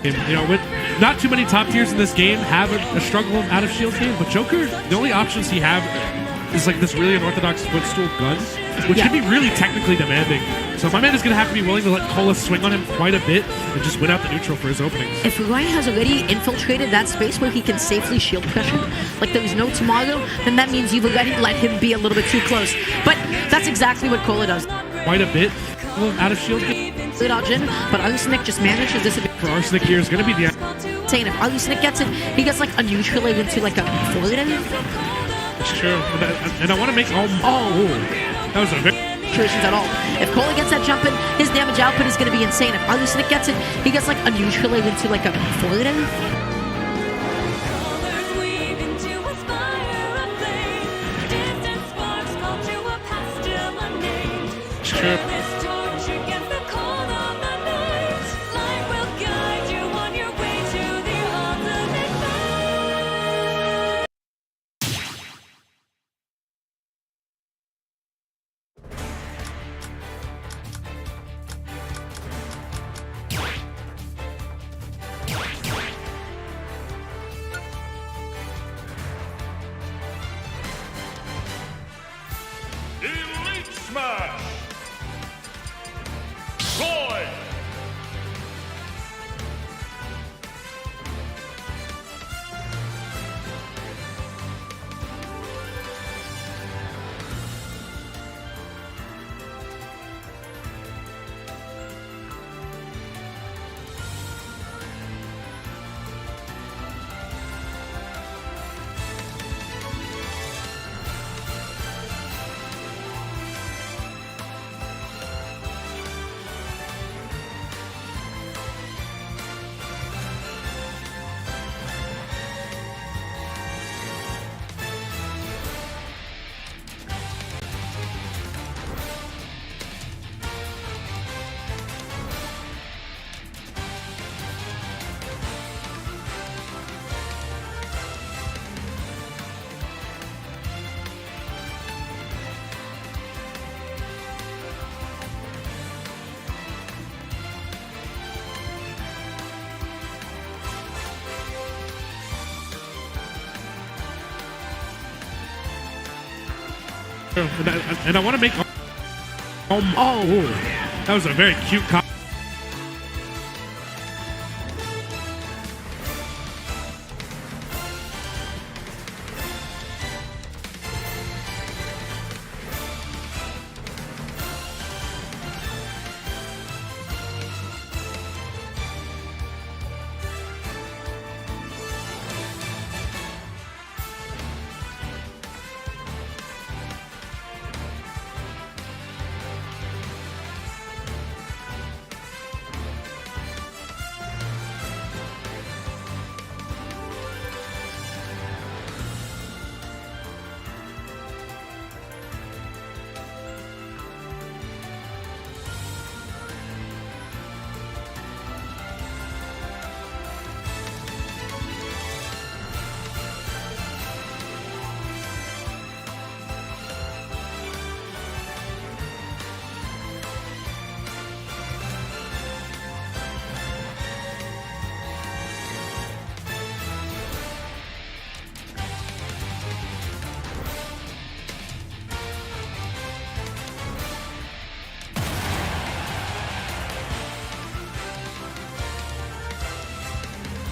You know, with not too many top tiers in this game have a struggle out of shield game, but Joker, the only options he have is like this really unorthodox footstool gun, which can be really technically demanding. So my man is going to have to be willing to let Cola swing on him quite a bit and just win out the neutral for his openings. If Ryan has already infiltrated that space where he can safely shield pressure, like there is no tomorrow, then that means you've already let him be a little bit too close. But that's exactly what Cola does. Quite a bit out of shield game. Dodge in, but Arsenic just manages this a bit. For Arsenic here is going to be the saying if Arsenic gets it, he gets like a neutral into like a forward. It's true. And I want to make that was a very situations at all. If Cola gets that jump in, his damage output is going to be insane. If Arsenic gets it, he gets like a neutral into like a forward. It's true. Elite Smash! Boy! And I want to make that was a very cute cop.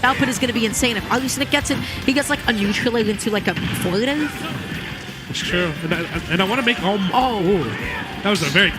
Output is going to be insane. If Arsenic gets it, he gets like a neutral into like a forward. It's true. And I want to make that was a very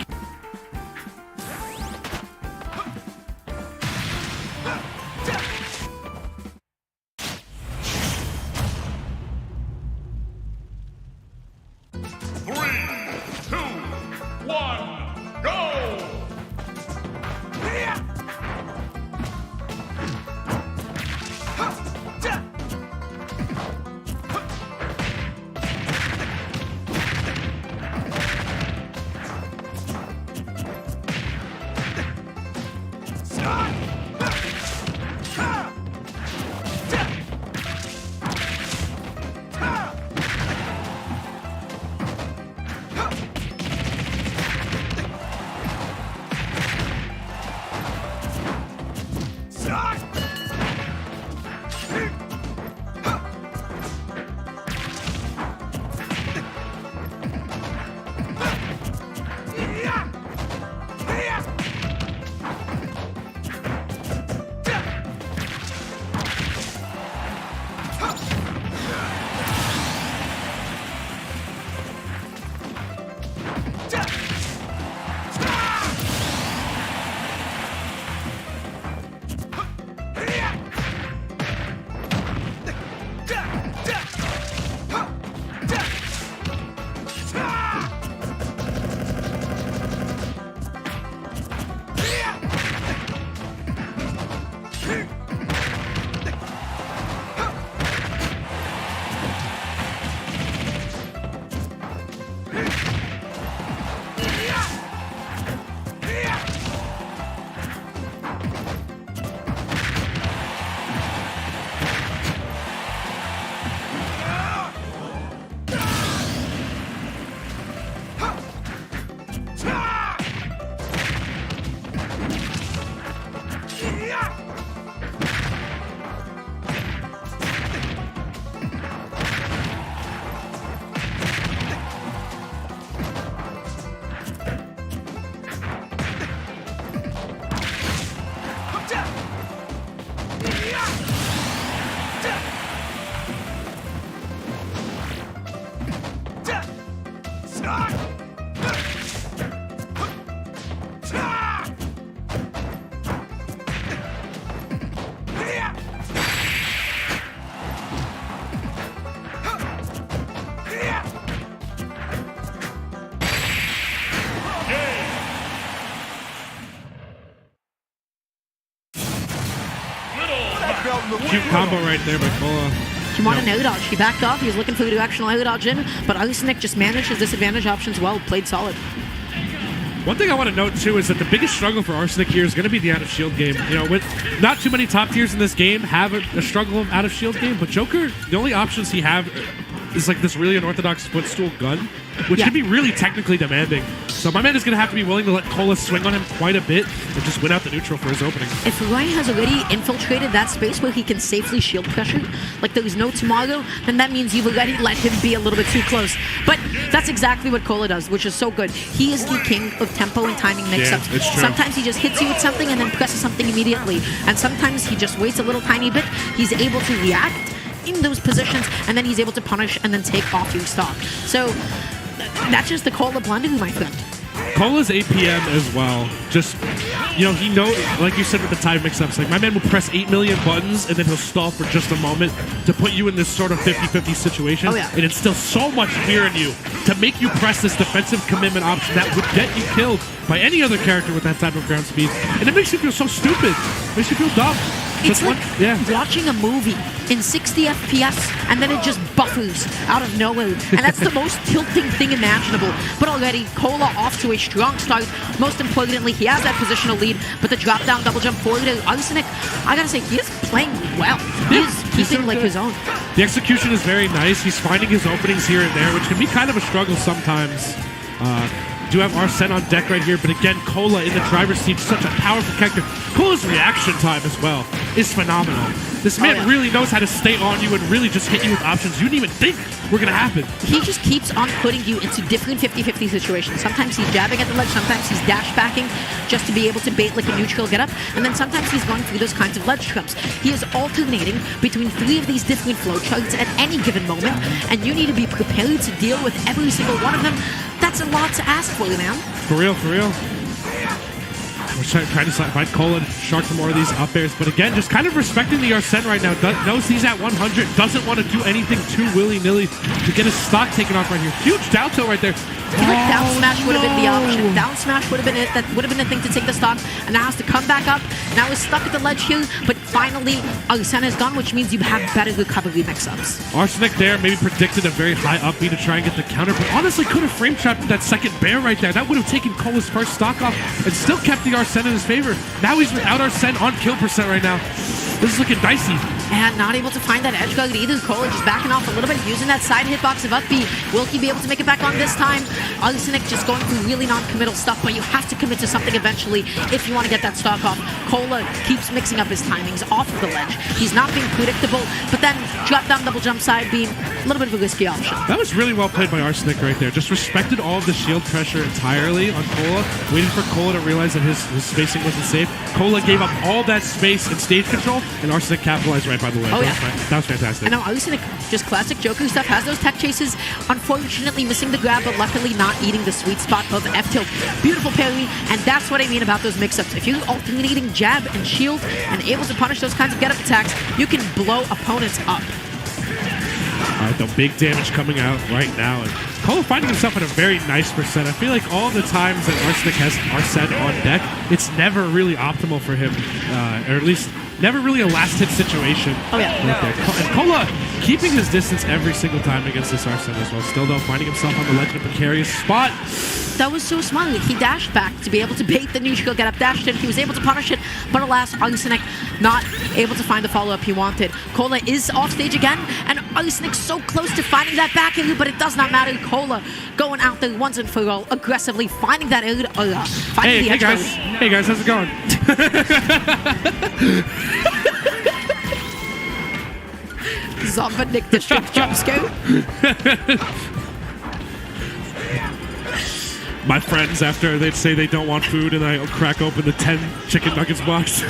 Cute combo right there by Cola. He wanted an out-dodge. He backed off. He was looking for the directional out-dodge in, but Arsenic just managed his disadvantage options well, played solid. One thing I want to note, too, is that the biggest struggle for Arsenic here is going to be the out-of-shield game. You know, with not too many top tiers in this game have a struggle of out-of-shield game, but Joker, the only options he have is like this really unorthodox footstool gun, which can be really technically demanding. So my man is going to have to be willing to let Cola swing on him quite a bit and just win out the neutral for his opening. If Ryan has already infiltrated that space where he can safely shield pressure, like there is no tomorrow, then that means you've already let him be a little bit too close. But that's exactly what Cola does, which is so good. He is the king of tempo and timing mix-ups. Yeah, it's true. Sometimes he just hits you with something and then presses something immediately. And sometimes he just waits a little tiny bit. He's able to react in those positions, and then he's able to punish and then take off your stock. So that's just the Cola blending, my friend. Cola's APM as well. Just, you know, he knows, like you said with the time mix-ups, like my man will press 8 million buttons and then he'll stall for just a moment to put you in this sort of 50-50 situation and instill so much fear in you to make you press this defensive commitment option that would get you killed by any other character with that type of ground speed. And it makes you feel so stupid. It makes you feel dumb. It's like watching a movie in 60 FPS and then it just buffers out of nowhere. And that's the most tilting thing imaginable. But already, Cola off to a strong start. Most importantly, he has that positional lead, but the drop down double jump forward to Arsenic, I gotta say, he is playing well. He is keeping like his own. The execution is very nice. He's finding his openings here and there, which can be kind of a struggle sometimes. Do have Arsene on deck right here, but again, Cola in the driver's seat, such a powerful character. Cola's reaction time as well is phenomenal. This man really knows how to stay on you and really just hit you with options you didn't even think were going to happen. He just keeps on putting you into different 50-50 situations. Sometimes he's jabbing at the ledge, sometimes he's dash backing just to be able to bait like a neutral get up, and then sometimes he's going through those kinds of ledge traps. He is alternating between 3 of these different flowcharts at any given moment, and you need to be prepared to deal with every single one of them. That's a lot to ask for, man. For real, for real. We're trying to find Cola and shark some more of these up airs, but again, just kind of respecting the Arsene right now. Knows he's at 100, doesn't want to do anything too willy-nilly to get his stock taken off right here. Huge down tilt right there. Down smash would have been the option. Down smash would have been it. That would have been the thing to take the stock. And now has to come back up. Now is stuck at the ledge here, but finally Arsene is gone, which means you have better recovery mix-ups. Arsenic there maybe predicted a very high up B to try and get the counter, but honestly could have frame trapped that second bear right there. That would have taken Cola's first stock off and still kept the Arsene in his favor. Now he's without Arsene on kill percent right now. This is looking dicey. And not able to find that edge guard either. Cola just backing off a little bit, using that side hitbox of up B. Will he be able to make it back on this time? Arsenic just going through really non-committal stuff, but you have to commit to something eventually if you want to get that stock off. Cola keeps mixing up his timings off of the ledge. He's not being predictable, but then drop down double jump side being a little bit of a risky option. That was really well played by Arsenic right there. Just respected all of the shield pressure entirely on Cola, waiting for Cola to realize that his spacing wasn't safe. Cola gave up all that space and stage control, and Arsenic capitalized right by the ledge. That was fantastic. I know Arsenic, just classic Joker stuff, has those tech chases, unfortunately missing the grab, but luckily not eating the sweet spot of F-tilt. Beautiful parry, and that's what I mean about those mix-ups. If you're alternating jab and shield and able to punish those kinds of get-up attacks, you can blow opponents up. Alright, the big damage coming out right now. And Cola finding himself at a very nice percent. I feel like all the times that Arsenic has Arsene on deck, it's never really optimal for him, or at least never really a last-hit situation. Oh, yeah. Right there. And Cola keeping his distance every single time against this Arsene as well. Still, though, finding himself on the ledge in a precarious spot. That was so smart. He dashed back to be able to bait the neutral get up, dashed it. He was able to punish it, but alas, Arsenic not able to find the follow-up he wanted. Cola is off stage again, and Arsenic so close to finding that back air, but it does not matter. Cola going out there once and for all, aggressively finding that air, finding the edge guys. guard. Hey guys, how's it going? Zombie District jump scare. My friends, after they'd say they don't want food, and I crack open the 10 chicken nuggets box.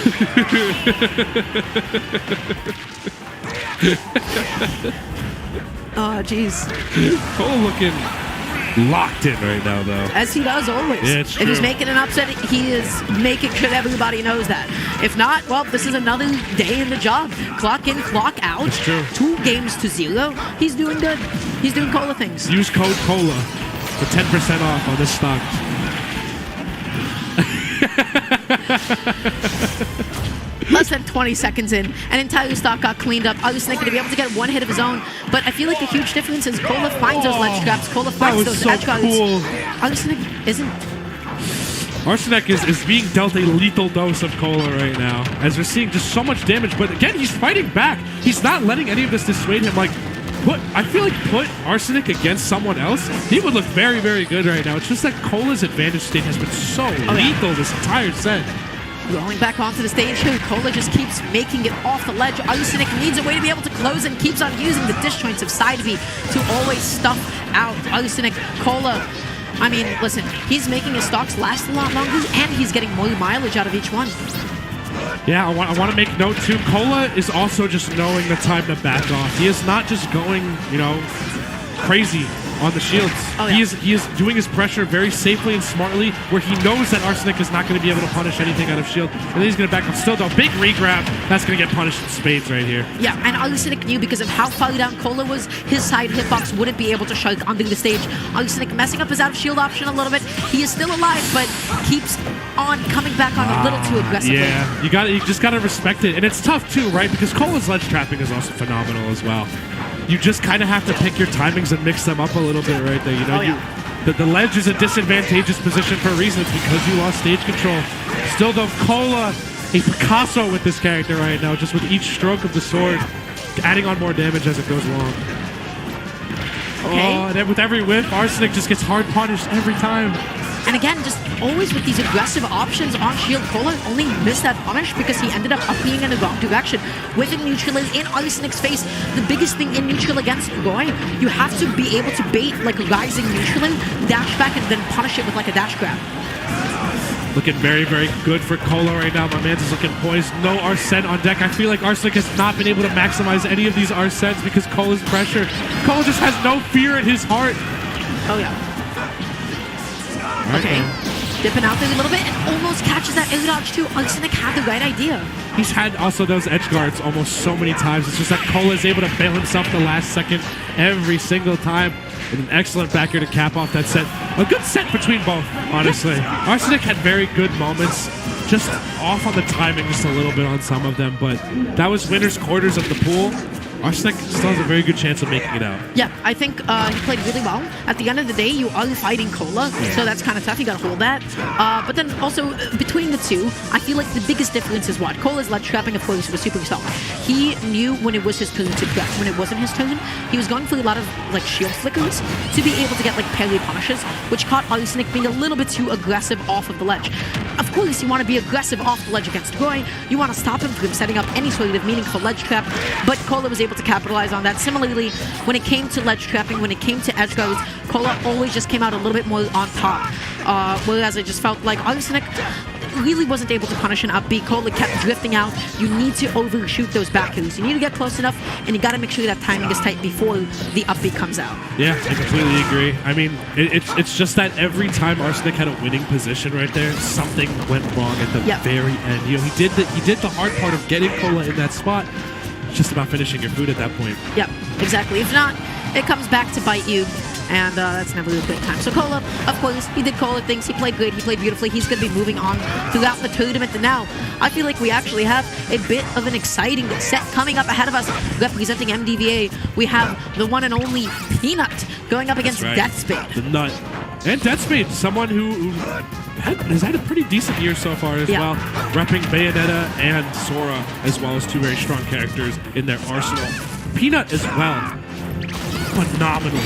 Oh, jeez. Cole looking locked in right now, though. As he does always. Yeah, it's if he's true. making an upset, he is making sure everybody knows that. If not, well, this is another day in the job. Clock in, clock out. It's true. 2 games to 0. He's doing good. He's doing Cola things. Use code COLA for 10% off on this stock. Less than 20 seconds in, an entire stock got cleaned up. Arsenic going to be able to get one hit of his own, but I feel like the huge difference is Cola finds those ledge traps. Cola finds those edge guards. Cool. Arsenic isn't. Arsenic is being dealt a lethal dose of Cola right now, as we're seeing just so much damage. But again, he's fighting back. He's not letting any of this dissuade him. Like, I feel like put Arsenic against someone else, he would look very, very good right now. It's just that Cola's advantage state has been so lethal this entire set. Rolling back onto the stage here, Cola just keeps making it off the ledge. Arsenic needs a way to be able to close and keeps on using the disjoints of side B to always stuff out Arsenic. Cola, I mean, listen, he's making his stocks last a lot longer, and he's getting more mileage out of each one. Yeah, I want to make note too. Cola is also just knowing the time to back off. He is not just going, crazy on the shields. Oh, yeah. He is doing his pressure very safely and smartly, where he knows that Arsenic is not going to be able to punish anything out of shield, and then he's going to back up. Still though, big regrab. That's going to get punished in spades right here. Yeah, and Arsenic knew because of how far down Cola was, his side hitbox wouldn't be able to shake under the stage. Arsenic messing up his out of shield option a little bit. He is still alive, but keeps on coming back on a little too aggressively. Yeah, you just gotta respect it, and it's tough too, right? Because Cola's ledge trapping is also phenomenal as well. You just kind of have to pick your timings and mix them up a little bit right there. The ledge is a disadvantageous position for a reason. It's because you lost stage control. Still though, Cola, a Picasso with this character right now, just with each stroke of the sword, adding on more damage as it goes along. Okay. Oh, and then with every whiff, Arsenic just gets hard punished every time. And again, just always with these aggressive options on shield, Cola only missed that punish because he ended up being in the wrong direction. With a neutral in Arsenic's face, the biggest thing in neutral against Roy, you have to be able to bait like a rising neutral in, dash back, and then punish it with like a dash grab. Looking very, very good for Cola right now. My man's is looking poised. No Arsene on deck. I feel like Arsenic has not been able to maximize any of these Arsenes because Cola's pressure. Cola just has no fear in his heart. Oh, yeah. Okay, dipping out there a little bit and almost catches that air dodge too. Arsenic had the right idea. He's had also those edge guards almost so many times. It's just that Cola is able to bail himself the last second every single time. And an excellent backer to cap off that set. A good set between both, honestly. Arsenic had very good moments, just off on the timing just a little bit on some of them, but that was winner's quarters of the pool. Arsenic still has a very good chance of making it out. Yeah, I think he played really well. At the end of the day, you are fighting Cola, so that's kind of tough. You got to hold that. But then also, between the two, I feel like the biggest difference is what? Cola's ledge trapping, of course, was super solid. He knew when it was his turn to press. When it wasn't his turn, he was going for a lot of like shield flickers to be able to get like parry punishes, which caught Arsenic being a little bit too aggressive off of the ledge. Of course, you want to be aggressive off the ledge against Roy. You want to stop him from setting up any sort of meaningful ledge trap, but Cola was able to capitalize on that. Similarly, when it came to ledge trapping, when it came to edge guards, Cola always just came out a little bit more on top. Whereas I just felt like Arsenic really wasn't able to punish an up B. Cola kept drifting out. You need to overshoot those back hills. You need to get close enough, and you got to make sure that timing is tight before the up B comes out. Yeah, I completely agree. I mean, it's just that every time Arsenic had a winning position right there, something went wrong at the very end. You know, he did the hard part of getting Cola in that spot. It's just about finishing your food at that point. Yep, exactly. If not, it comes back to bite you. and that's never a good time. So Cola, of course, he did Cola things. He played good. He played beautifully. He's going to be moving on throughout the tournament. And now I feel like we actually have a bit of an exciting set coming up ahead of us. Representing MDVA, we have the one and only Peanut going up against Deathspade. The nut. And Deathspade, someone who has had a pretty decent year so far as well. Repping Bayonetta and Sora, as well as two very strong characters in their arsenal. Peanut as well. Phenomenal.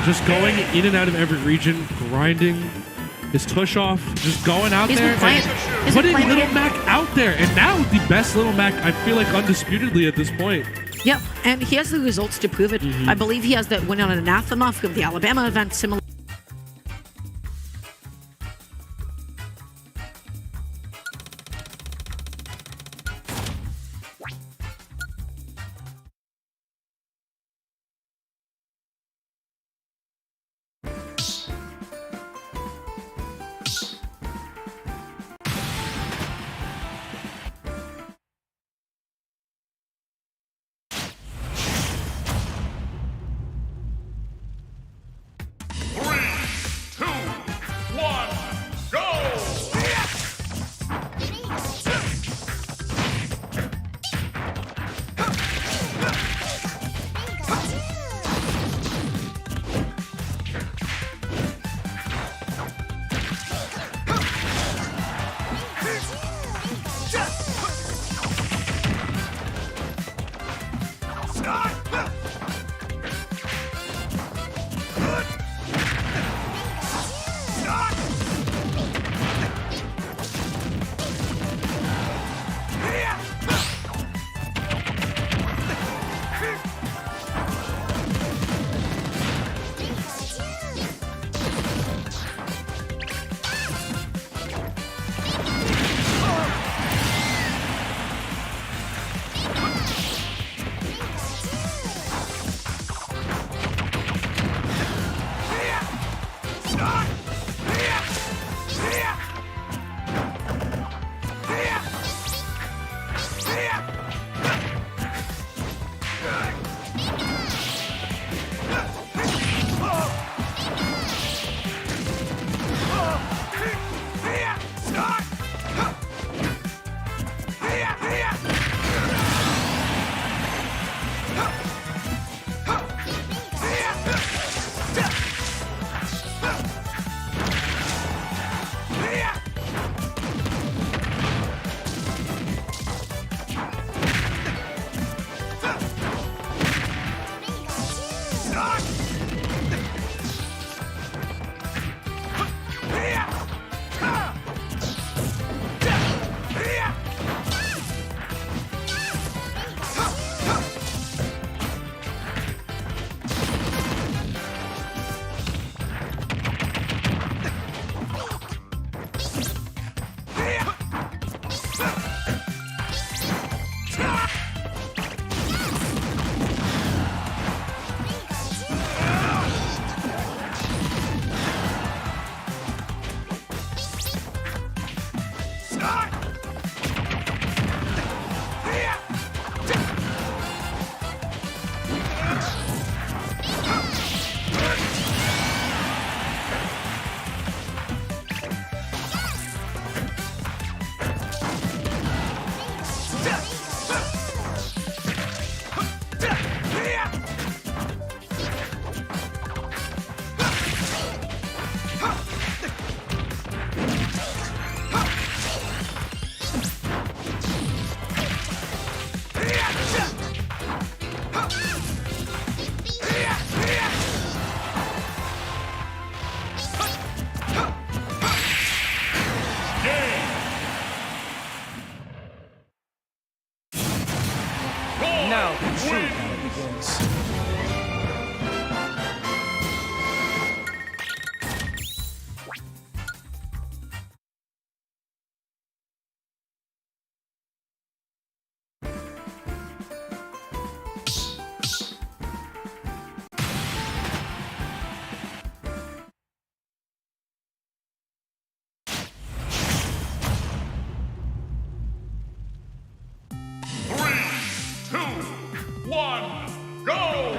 Just going in and out of every region, grinding his tush off, just going out there and putting Little Mac out there. And now the best Little Mac, I feel like, undisputedly at this point. Yep, and he has the results to prove it. I believe he has that win on an Anathema from the Alabama event, similar. Now the true battle begins. One, go!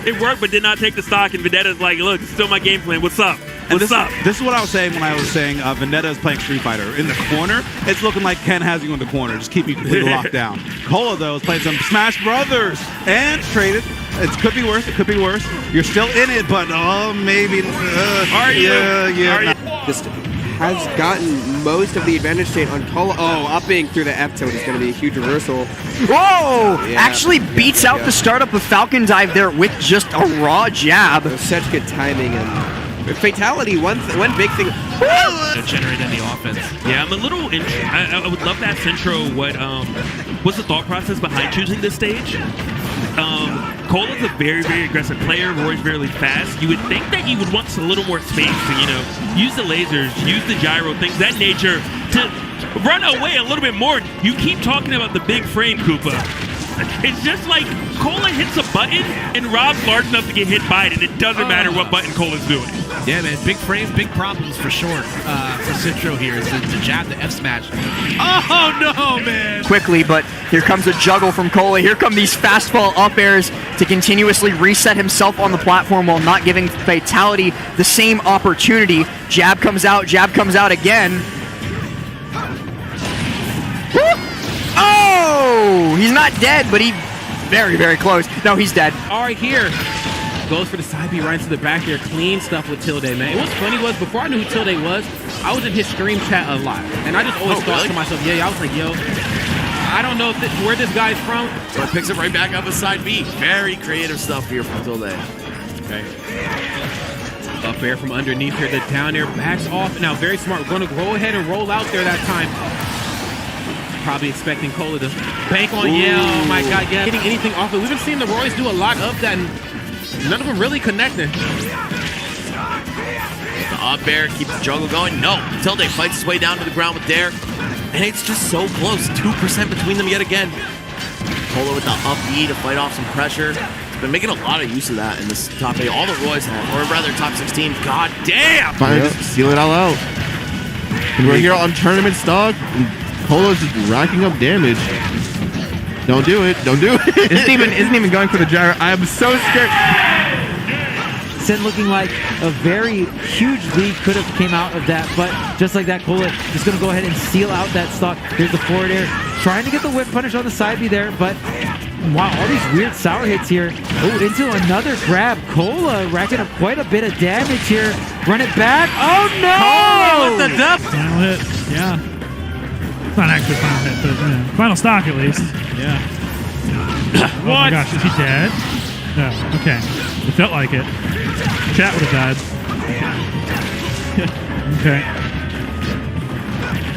It worked, but did not take the stock. And Vendetta's like, look, it's still my game plan. What's up? What's up? This is what I was saying when I was saying Vendetta is playing Street Fighter. In the corner, it's looking like Ken has you in the corner. Just keep you completely locked down. Cola, though, is playing some Smash Brothers and traded. It could be worse. It could be worse. You're still in it, but maybe. Are you? Yeah. Just has gotten most of the advantage state on Cola. Oh, upping through the F tilt is going to be a huge reversal. Whoa! Yeah. Actually beats out the startup of Falcon Dive there with just a raw jab. Such good timing and with fatality. One big thing. Generated the offense. Yeah, I'm a little. I would love to ask Centro what's the thought process behind choosing this stage. Cola's a very, very aggressive player. Roy's very fast. You would think that he would want a little more space to, use the lasers, use the gyro, things that nature to run away a little bit more. You keep talking about the big frame, Koopa. It's just like Cola hits a button and Rob's large enough to get hit by it, and it doesn't matter what button Cola's doing. Yeah, man, big frames, big problems for sure for Citro here. Is the jab, the F smash. Oh no, man! Quickly, but here comes a juggle from Cola. Here come these fastball up airs to continuously reset himself on the platform while not giving fatality the same opportunity. Jab comes out again. Oh! He's not dead, but he very, very close. No, he's dead. All right, here. Goes for the side B right into the back here. Clean stuff with Tilde, man. And what's funny was, before I knew who Tilde was, I was in his stream chat a lot. And I just always thought to myself, I was like, yo, I don't know where this guy's from. So it picks it right back up with side B. Very creative stuff here from Tilde. Okay. Up air from underneath here. The down air backs off. Now, very smart. We're going to go ahead and roll out there that time. Probably expecting Cola to bank on. Yeah, oh my God, yeah. Getting anything off it. We've been seeing the Roy's do a lot of that, and none of them really connecting. The up air keeps the juggle going. No, Tilde fights his way down to the ground with Dare. And it's just so close. 2% between them yet again. Cola with the up B to fight off some pressure. Been making a lot of use of that in this top 8. All the Roy's have, or rather top 16. God damn! Finally just seal it all out. And we're here on tournament stock. Cola's just racking up damage. Don't do it. Don't do it. Isn't even going for the gyro. I am so scared. Sin looking like a very huge lead could have came out of that, but just like that, Cola is going to go ahead and seal out that stock. There's the forward air, trying to get the whip punish on the side B there, but wow, all these weird sour hits here. Oh, into another grab. Cola racking up quite a bit of damage here. Run it back. Oh no! Cola with the duck. Final hit. Yeah. It's not actually final hit, but final stock at least. Yeah. Oh my gosh, is he dead? No. Okay. It felt like it. Chat would have died. Okay.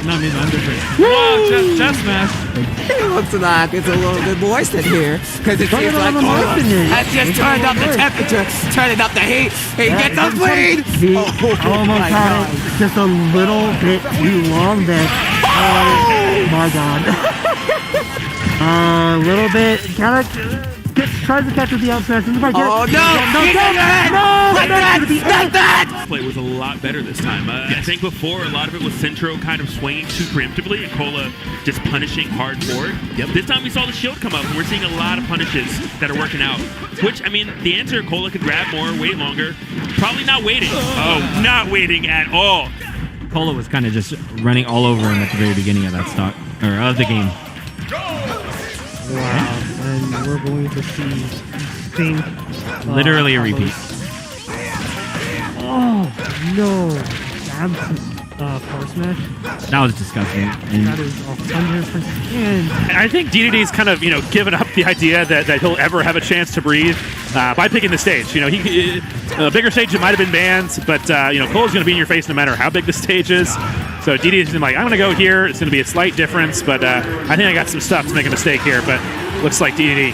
No, I mean under. Whoa! Chest smash. It looks like it's a little bit moist in here because it seems like Cola has just turned up the temperature, turning up the heat. He gets the lead. He almost had it just a little bit too long there. Oh my God. A little bit, kind of tries to catch with the outside. Oh no! That play was a lot better this time. I think before, a lot of it was Centro kind of swinging too preemptively and Cola just punishing hard forward. This time we saw the shield come up and we're seeing a lot of punishes that are working out. Which, I mean, the answer, Cola could grab more, wait longer. Probably not waiting. Oh, not waiting at all. Cola was kind of just running all over him at the very beginning of that stock, or of the game. Wow, and we're going to see literally a repeat. Oh no! Power smash. That was disgusting. That is 100%. I think DDD's kind of, given up the idea that he'll ever have a chance to breathe by picking the stage. He a bigger stage it might have been banned, but Cola's going to be in your face no matter how big the stage is. So DDD's been like, I'm going to go here. It's going to be a slight difference, but I think I got some stuff to make a mistake here. But looks like DDD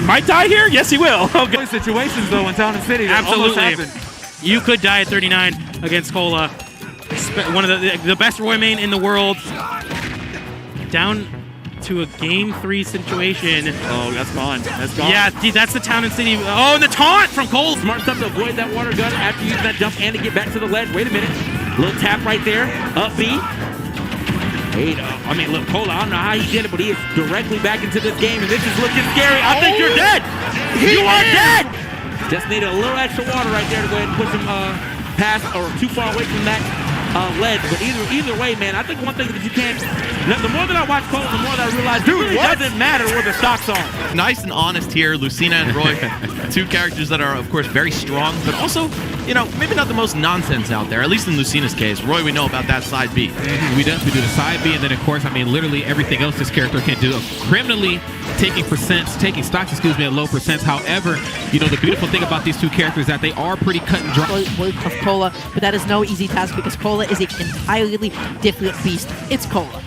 might die here. Yes, he will. Okay. Situations though in Town and City. Absolutely. You could die at 39 against Cola. One of the best Roy main in the world. Down to a game 3 situation. Oh, that's gone. That's gone. Yeah, that's the Town and City. Oh, and the taunt from Cole. Smart stuff to avoid that water gun after using that jump and to get back to the ledge. Wait a minute. Little tap right there. Up B. I mean, look, Cola, I don't know how he did it, but he is directly back into this game, and this is looking scary. I think you're dead. You are dead. Just needed a little extra water right there to go ahead and push him past or too far away from that ledge. But either way, man, I think one thing that you can't. The more that I watch Cola, the more that I realize it really doesn't matter where the stocks are. Nice and honest here, Lucina and Roy. Two characters that are, of course, very strong, but also, you know, maybe not the most nonsense out there, at least in Lucina's case. Roy, we know about that side B. We definitely do the side B, and then, of course, I mean, literally everything else this character can do. Criminally taking stocks, at low percents. However, you know, the beautiful thing about these two characters is that they are pretty cut and dry. Of Cola, but that is no easy task because Cola is an entirely different beast. It's Cola.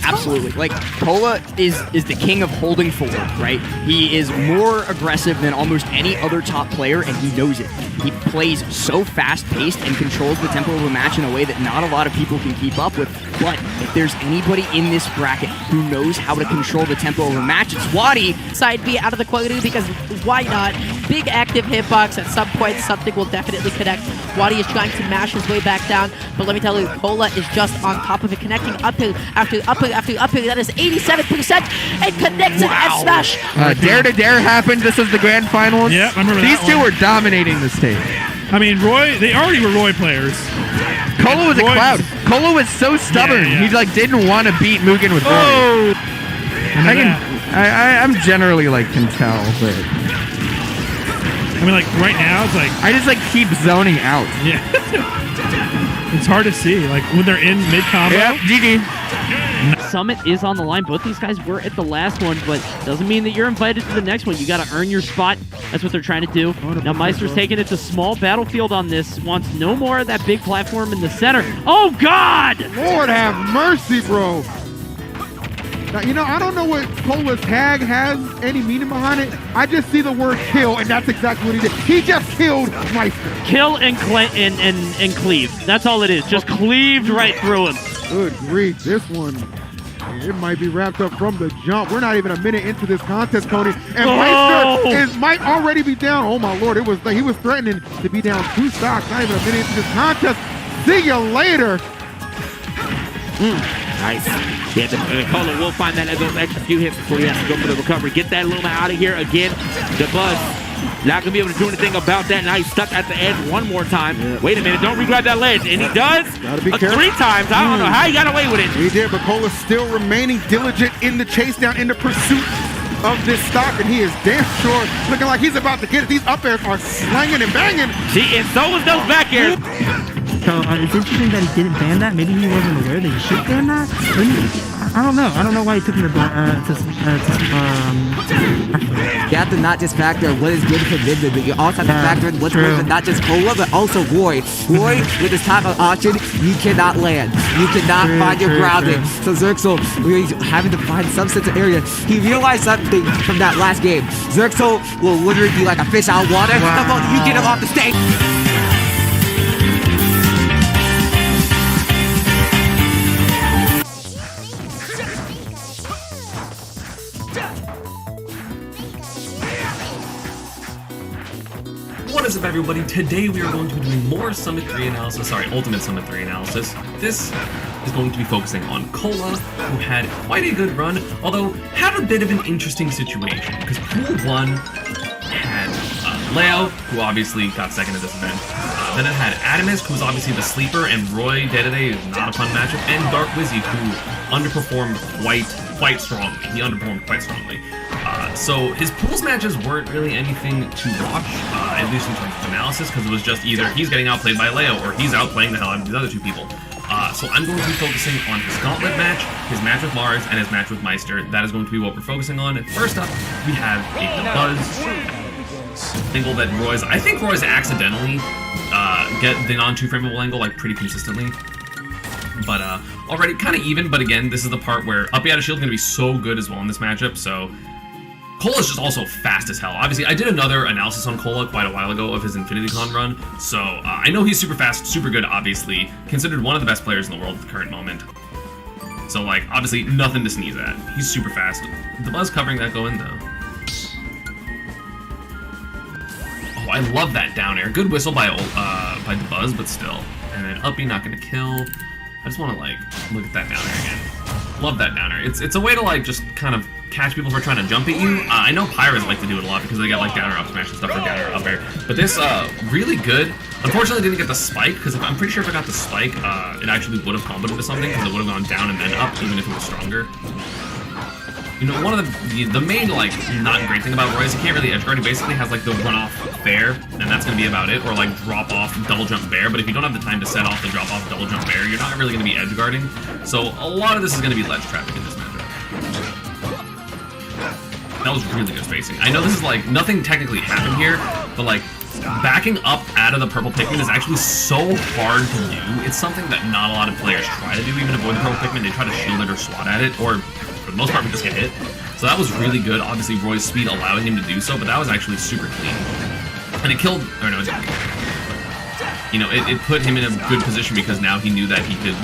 Absolutely. Like, Cola is the king of holding forward, right? He is more aggressive than almost any other top player, and he knows it. He plays so fast-paced and controls the tempo of a match in a way that not a lot of people can keep up with. But if there's anybody in this bracket who knows how to control the tempo of a match, it's Wadi. Side B out of the quality because why not? Big active hitbox. At some point, something will definitely connect. Wadi is trying to mash his way back down, but let me tell you, Cola is just on top of it, connecting uphill after uphill after uphill. That is 87% and connects it and smash. Dare to Dare happened. This is the grand finals. Yeah, I remember These that two one. were dominating the stage. I mean, Roy, they already were Roy players. Cola was a cloud. Cola was so stubborn. Yeah. He like didn't want to beat Mugen with Roy. Oh! I'm generally like can tell, but I mean, like right now, it's like I just like keep zoning out. Yeah. It's hard to see, like when they're in mid combo. Yep, GG. Summit is on the line. Both these guys were at the last one, but doesn't mean that you're invited to the next one. You got to earn your spot. That's what they're trying to do. Now Meister's taking it to small battlefield on this. Wants no more of that big platform in the center. Oh, God! Lord have mercy, bro. Now, you know, I don't know what Cola's tag has any meaning behind it. I just see the word kill, and that's exactly what he did. He just killed Meister. Kill and cleave. That's all it is. Just cleaved right through him. Good grief. This one, it might be wrapped up from the jump. We're not even a minute into this contest, Cody. And Meister might already be down. Oh, my Lord. He was threatening to be down 2 stocks. Not even a minute into this contest. See you later. Nice. Yeah, Cola will find that those extra few hits before he has to go for the recovery. Get that Luma out of here again. The Buzz not going to be able to do anything about that. Now he's stuck at the edge one more time. Yeah. Wait a minute. Don't re-grab that ledge. And he does. Gotta be careful. 3 times. I don't know how he got away with it. He did, but Cola's still remaining diligent in the chase down, in the pursuit of this stock, and he is damn sure looking like he's about to get it. These up airs are slanging and banging. See, and so was those back airs. So it's interesting that he didn't ban that. Maybe he wasn't aware that he should ban that. I don't know. I don't know why he took him to You have to not just factor what is good for Midland, but you also have to factor in what's good for not just Cola, but also Roy. Roy, with his type of option, you cannot land. You cannot find your grounding. So Zerxel, really having to find some sense of area. He realized something from that last game. Zerxel will literally be like a fish out of water. How about you get him off the stage? What is up, everybody? Today we are going to be doing more Summit 3 analysis, Ultimate Summit 3 analysis. This is going to be focusing on Cola, who had quite a good run, although had a bit of an interesting situation, because Pool 1 had Leo, who obviously got second at this event. Then it had Adamus, who was obviously the sleeper, and Roy Day-to-Day is not a fun matchup, and Dark Wizzy, who underperformed quite strongly. He underperformed quite strongly. So his pools matches weren't really anything to watch, at least in terms of analysis, because it was just either he's getting outplayed by Leo or he's outplaying the hell out of these other 2 people. So I'm going to be focusing on his gauntlet match, his match with Mars, and his match with Meister. That is going to be what we're focusing on. First up, we have a Buzz angle that I think Roy's accidentally get the non-2-frameable angle like pretty consistently. But already kind of even, but again, this is the part where up out of shield is going to be so good as well in this matchup, so Cola's just also fast as hell. Obviously, I did another analysis on Cola quite a while ago of his InfinityCon run, so I know he's super fast, super good, obviously. Considered one of the best players in the world at the current moment. So, like, obviously, nothing to sneeze at. He's super fast. The Buzz covering that go in, though. Oh, I love that down air. Good whistle by the Buzz, but still. And then Uppy not gonna kill. I just want to, like, look at that down air again. Love that downer. It's a way to like just kind of catch people who are trying to jump at you. I know Pyras like to do it a lot because they got like downer up smash and stuff for downer up air. But this really good. Unfortunately, didn't get the spike because I'm pretty sure if I got the spike, it actually would have comboed into something because it would have gone down and then up even if it was stronger. You know, one of the main, like, not great thing about Roy is he can't really edge guard. He basically has, like, the run-off fair, and that's going to be about it, or, like, drop-off double-jump bear. But if you don't have the time to set off the drop-off double-jump bear, you're not really going to be edge guarding. So a lot of this is going to be ledge traffic in this matchup. That was really good spacing. I know this is, like, nothing technically happened here, but, like, backing up out of the purple Pikmin is actually so hard to do. It's something that not a lot of players try to do, even avoid the purple Pikmin. They try to shield it or swat at it, or for the most part, we just get hit. So that was really good. Obviously, Roy's speed allowing him to do so, but that was actually super clean. And it killed, or no, it didn't. You know, it put him in a good position because now he knew that he could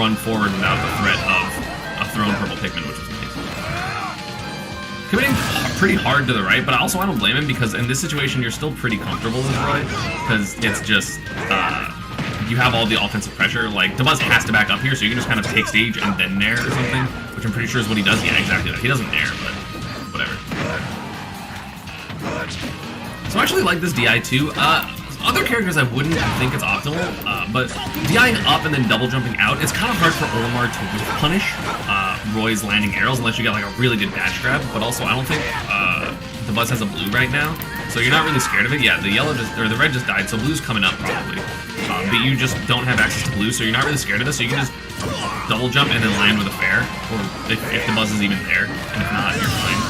run forward without the threat of a thrown purple Pikmin, which was amazing. Committing pretty hard to the right, but also I don't blame him because in this situation, you're still pretty comfortable with Roy because it's just, you have all the offensive pressure. Like, Dabuz has to back up here, so you can just kind of take stage and then nair or something, which I'm pretty sure is what he does. Yeah, exactly that. He doesn't nair, but whatever. So I actually like this DI too. Other characters I wouldn't think it's optimal, but DIing up and then double jumping out, it's kind of hard for Olimar to punish Roy's landing arrows unless you got like a really good dash grab, but also I don't think Dabuz has a blue right now, so you're not really scared of it. Yeah, the yellow or the red just died, so blue's coming up probably. But you just don't have access to blue, so you're not really scared of this, so you can just double jump and then land with a fair, or if the buzz is even there, and if not, you're fine.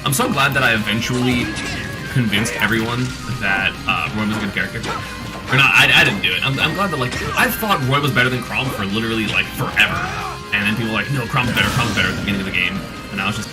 I'm so glad that I eventually convinced everyone that Roy was a good character. Or not, I didn't do it. I'm glad that, like, I thought Roy was better than Chrom for literally, like, forever. And then people were like, no, Chrom's better at the beginning of the game. And now it's just...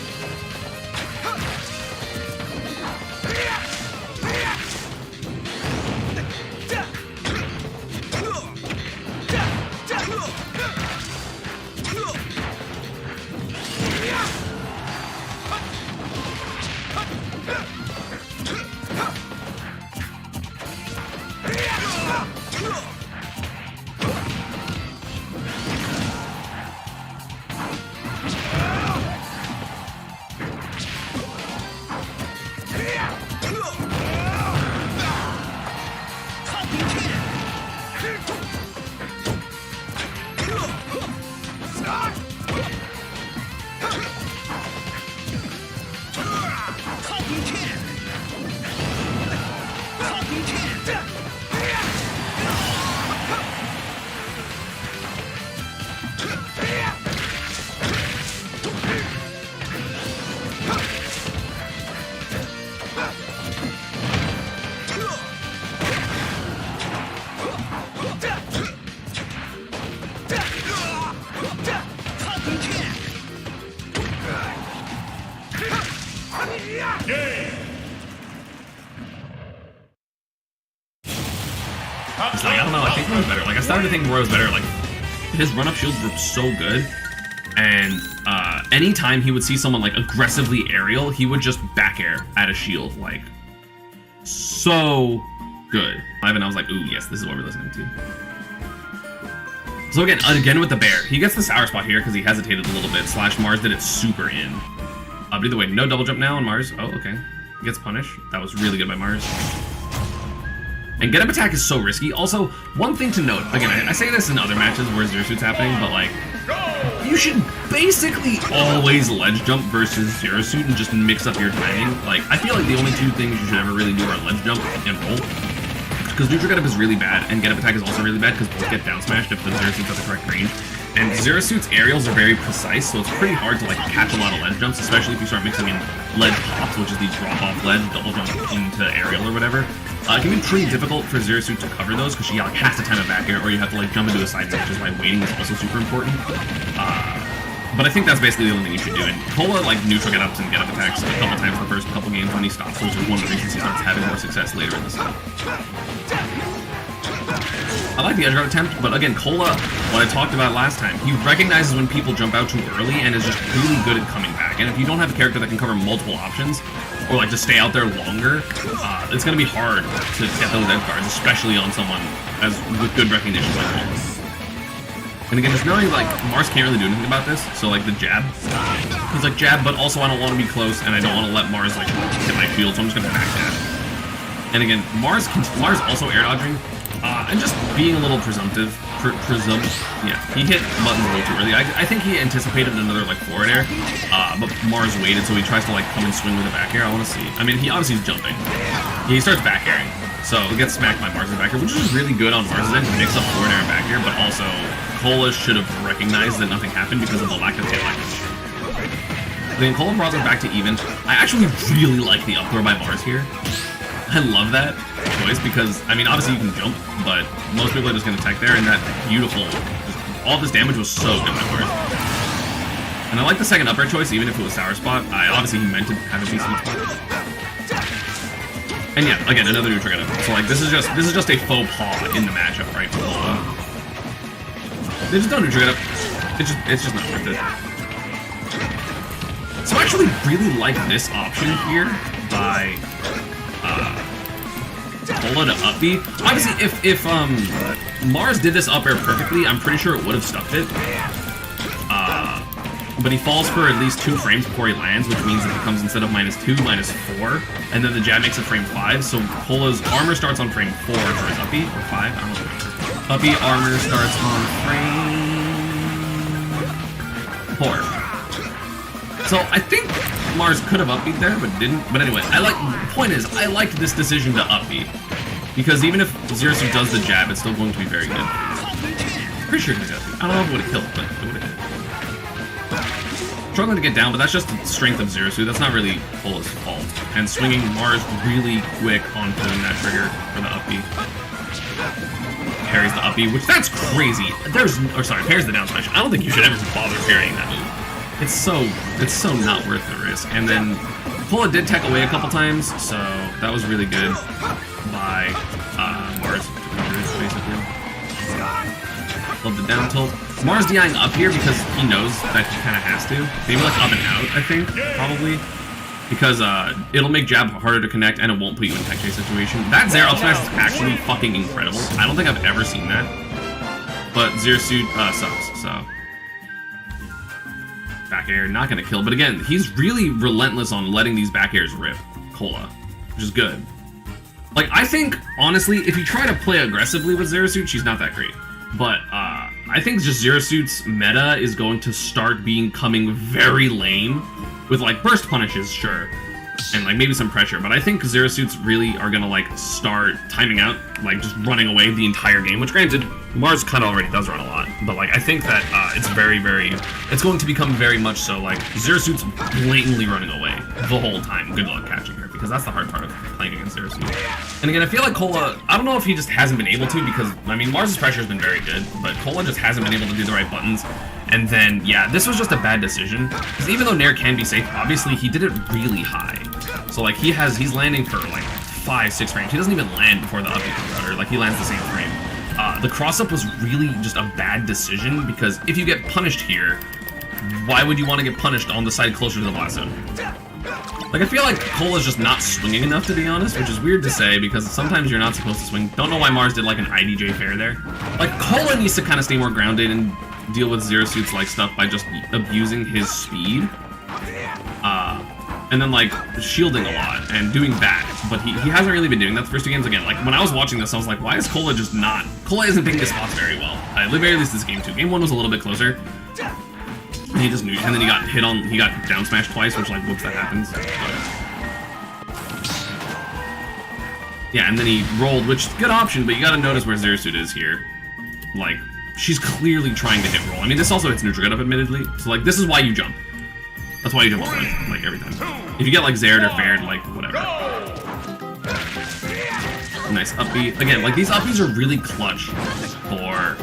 It's like, I don't know, I think Roy was better. Like, I started to think Roy was better. Like, his run-up shields were so good. And anytime he would see someone, like, aggressively aerial, he would just back air at a shield. Like, so good. And I was like, ooh, yes, this is what we're listening to. So again with the bear. He gets the sour spot here because he hesitated a little bit. / Mars did it super in. But either way, no double jump now on Mars. Oh, okay. He gets punished. That was really good by Mars. And get up attack is so risky. Also, one thing to note, again, I say this in other matches where Zero Suit's happening, but like, you should basically always ledge jump versus Zero Suit and just mix up your timing. Like, I feel like the only two things you should ever really do are ledge jump and roll. Because neutral get up is really bad, and get up attack is also really bad because both get down smashed if the Zero Suit's at the correct range. And Zero Suit's aerials are very precise, so it's pretty hard to like catch a lot of ledge jumps, especially if you start mixing in ledge hops, which is these drop-off ledge, double jump into aerial or whatever. It can be pretty difficult for Zero Suit to cover those because she like has to time a back air, or you have to like jump into a side air, which is why waiting is also super important. But I think that's basically the only thing you should do. And Cola like neutral get-ups and get-up attacks a couple times the first couple games when he stops, which is one of the reasons he starts having more success later in the set. I like the edge guard attempt, but again, Cola, what I talked about last time, he recognizes when people jump out too early and is just really good at coming back. And if you don't have a character that can cover multiple options, or like just stay out there longer, it's going to be hard to get those edge guards, especially on someone with good recognition like Cola. And again, just knowing like Mars can't really do anything about this, so like the jab, he's like jab, but also I don't want to be close, and I don't want to let Mars like hit my field, so I'm just gonna backdash. And again, Mars also air dodging, and just being a little presumptive. Yeah, he hit buttons way too early. I think he anticipated another like forward air, but Mars waited, so he tries to like come and swing with a back air. I want to see. I mean, he obviously is jumping. He starts back airing, so he gets smacked by Mars' back air, which is really good on Mars' end to mix up forward air and back air, but also Cola should have recognized that nothing happened because of the lack of tail activation. Then Cola brought it back to even. I actually really like the up throw by Mars here. I love that choice because, I mean, obviously you can jump, but most people are just going to tech there, and that beautiful, all this damage was so good by Mars. And I like the second up air choice, even if it was sour spot. Obviously he meant to have a decent spot. And yeah, again, another neutral get up. So like, this is just a faux pas in the matchup, right? They just don't neutral get up. It's just not worth it. So I actually really like this option here by Cola to up B. Obviously, if Mars did this up air perfectly, I'm pretty sure it would have stuffed it. But he falls for at least 2 frames before he lands, which means it becomes, instead of -2, -4, and then the jab makes it frame 5. So Cola's armor starts on frame 4 for his up B, or 5. I don't know. Up B armor starts on frame 4. So I think Mars could have up-beat there, but didn't. But anyway, the point is, I liked this decision to up-beat. Because even if Zero Suit does the jab, it's still going to be very good. Pretty sure it could have up-beat. I don't know if it would have killed, but it would have hit. Struggling to get down, but that's just the strength of Zero Suit. That's not really Cola's fault. And swinging Mars really quick on pulling that trigger for the up-beat. Parries the up-beat, which that's crazy. Parries the down smash. I don't think you should ever bother parrying that move. It's so not worth the risk. And then Cola did tech away a couple times, so that was really good by Mars to cover it, basically. Love the down tilt. Mars DIing up here because he knows that he kind of has to. Maybe like up and out, I think, probably. Because it'll make jab harder to connect and it won't put you in tech chase situation. That Zero up smash is actually fucking incredible. I don't think I've ever seen that. But Zero Suit sucks, so. Back air, not gonna kill, but again, he's really relentless on letting these back airs rip, Cola, which is good. Like, I think, honestly, if you try to play aggressively with Zero Suit, she's not that great. But, I think just Zero Suit's meta is going to start becoming very lame, with, like, burst punishes, sure, and, like, maybe some pressure, but I think Zero Suits really are gonna, like, start timing out, like, just running away the entire game, which, granted, Mars kind of already does run a lot, but, like, I think that it's it's going to become very much so, like, Zero Suit's blatantly running away the whole time. Good luck catching her, because that's the hard part of playing against Zero Suit. And again, I feel like Cola, I don't know if he just hasn't been able to, because, I mean, Mars' pressure has been very good, but Cola just hasn't been able to do the right buttons. And then, yeah, this was just a bad decision, because even though Nair can be safe, obviously, he did it really high. So, like, he's landing for, like, 5-6 frames. He doesn't even land before the up-beat comes out, or, like, he lands the same frame. The cross-up was really just a bad decision, because if you get punished here, why would you want to get punished on the side closer to the blast zone? Like, I feel like Cola's just not swinging enough, to be honest, which is weird to say, because sometimes you're not supposed to swing. Don't know why Mars did, like, an IDJ fair there. Like, Cola needs to kind of stay more grounded and deal with Zero Suit's, like, stuff by just abusing his speed. And then, like, shielding a lot and doing that. But he hasn't really been doing that the first 2 games. Again, like, when I was watching this, I was like, why is Cola just not... Cola isn't picking his spots very well. At the very least, this game 2. Game 1 was a little bit closer. And he just knew, and then he got he got down smashed twice, which, like, whoops, that happens. But, yeah, and then he rolled, which is a good option, but you gotta notice where Zero Suit is here. Like, she's clearly trying to hit roll. I mean, this also hits neutral get up, admittedly. So, like, this is why you jump. That's why you jump up, like, every time. If you get, like, Zared or fared, like, whatever. Nice up-beat. Again, like, these up-beats are really clutch for,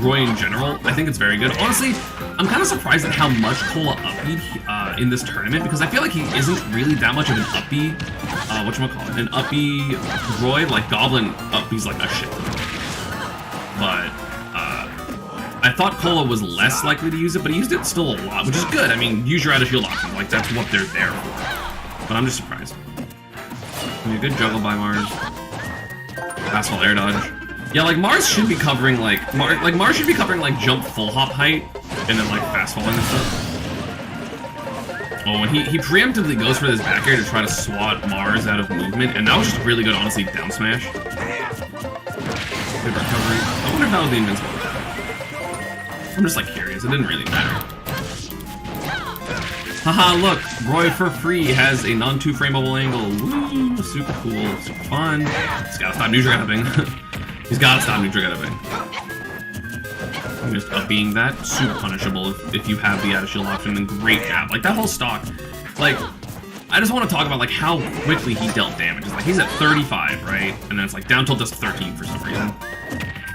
Roy in general. I think it's very good. Honestly, I'm kind of surprised at how much Cola up-beat in this tournament, because I feel like he isn't really that much of an up-beat, whatchamacallit, an up-beat Roy. Like, Goblin up-beat's like a shit. But, I thought Cola was less likely to use it, but he used it still a lot, which is good. I mean, use your out-of-shield options. Like, that's what they're there for. But I'm just surprised. I mean, a good juggle by Mars. Fastball air dodge. Yeah, like Mars should be covering like Mars should be covering like jump full hop height and then like fast falling and stuff. Oh, and he preemptively goes for this back air to try to swat Mars out of movement, and that was just really good, honestly, down smash. Good recovery. I wonder if that was the invincible. I'm just like curious. It didn't really matter. Haha, look, Roy for free has a non-2 frameable angle. Woo, super cool, super fun. He's gotta stop neutral grabbing. He's gotta stop neutral grabbing. I'm just being that super punishable if you have the out of shield option, and great jab. Like that whole stock, like I just want to talk about like how quickly he dealt damage. It's like he's at 35, right? And then it's like down till just 13 for some reason.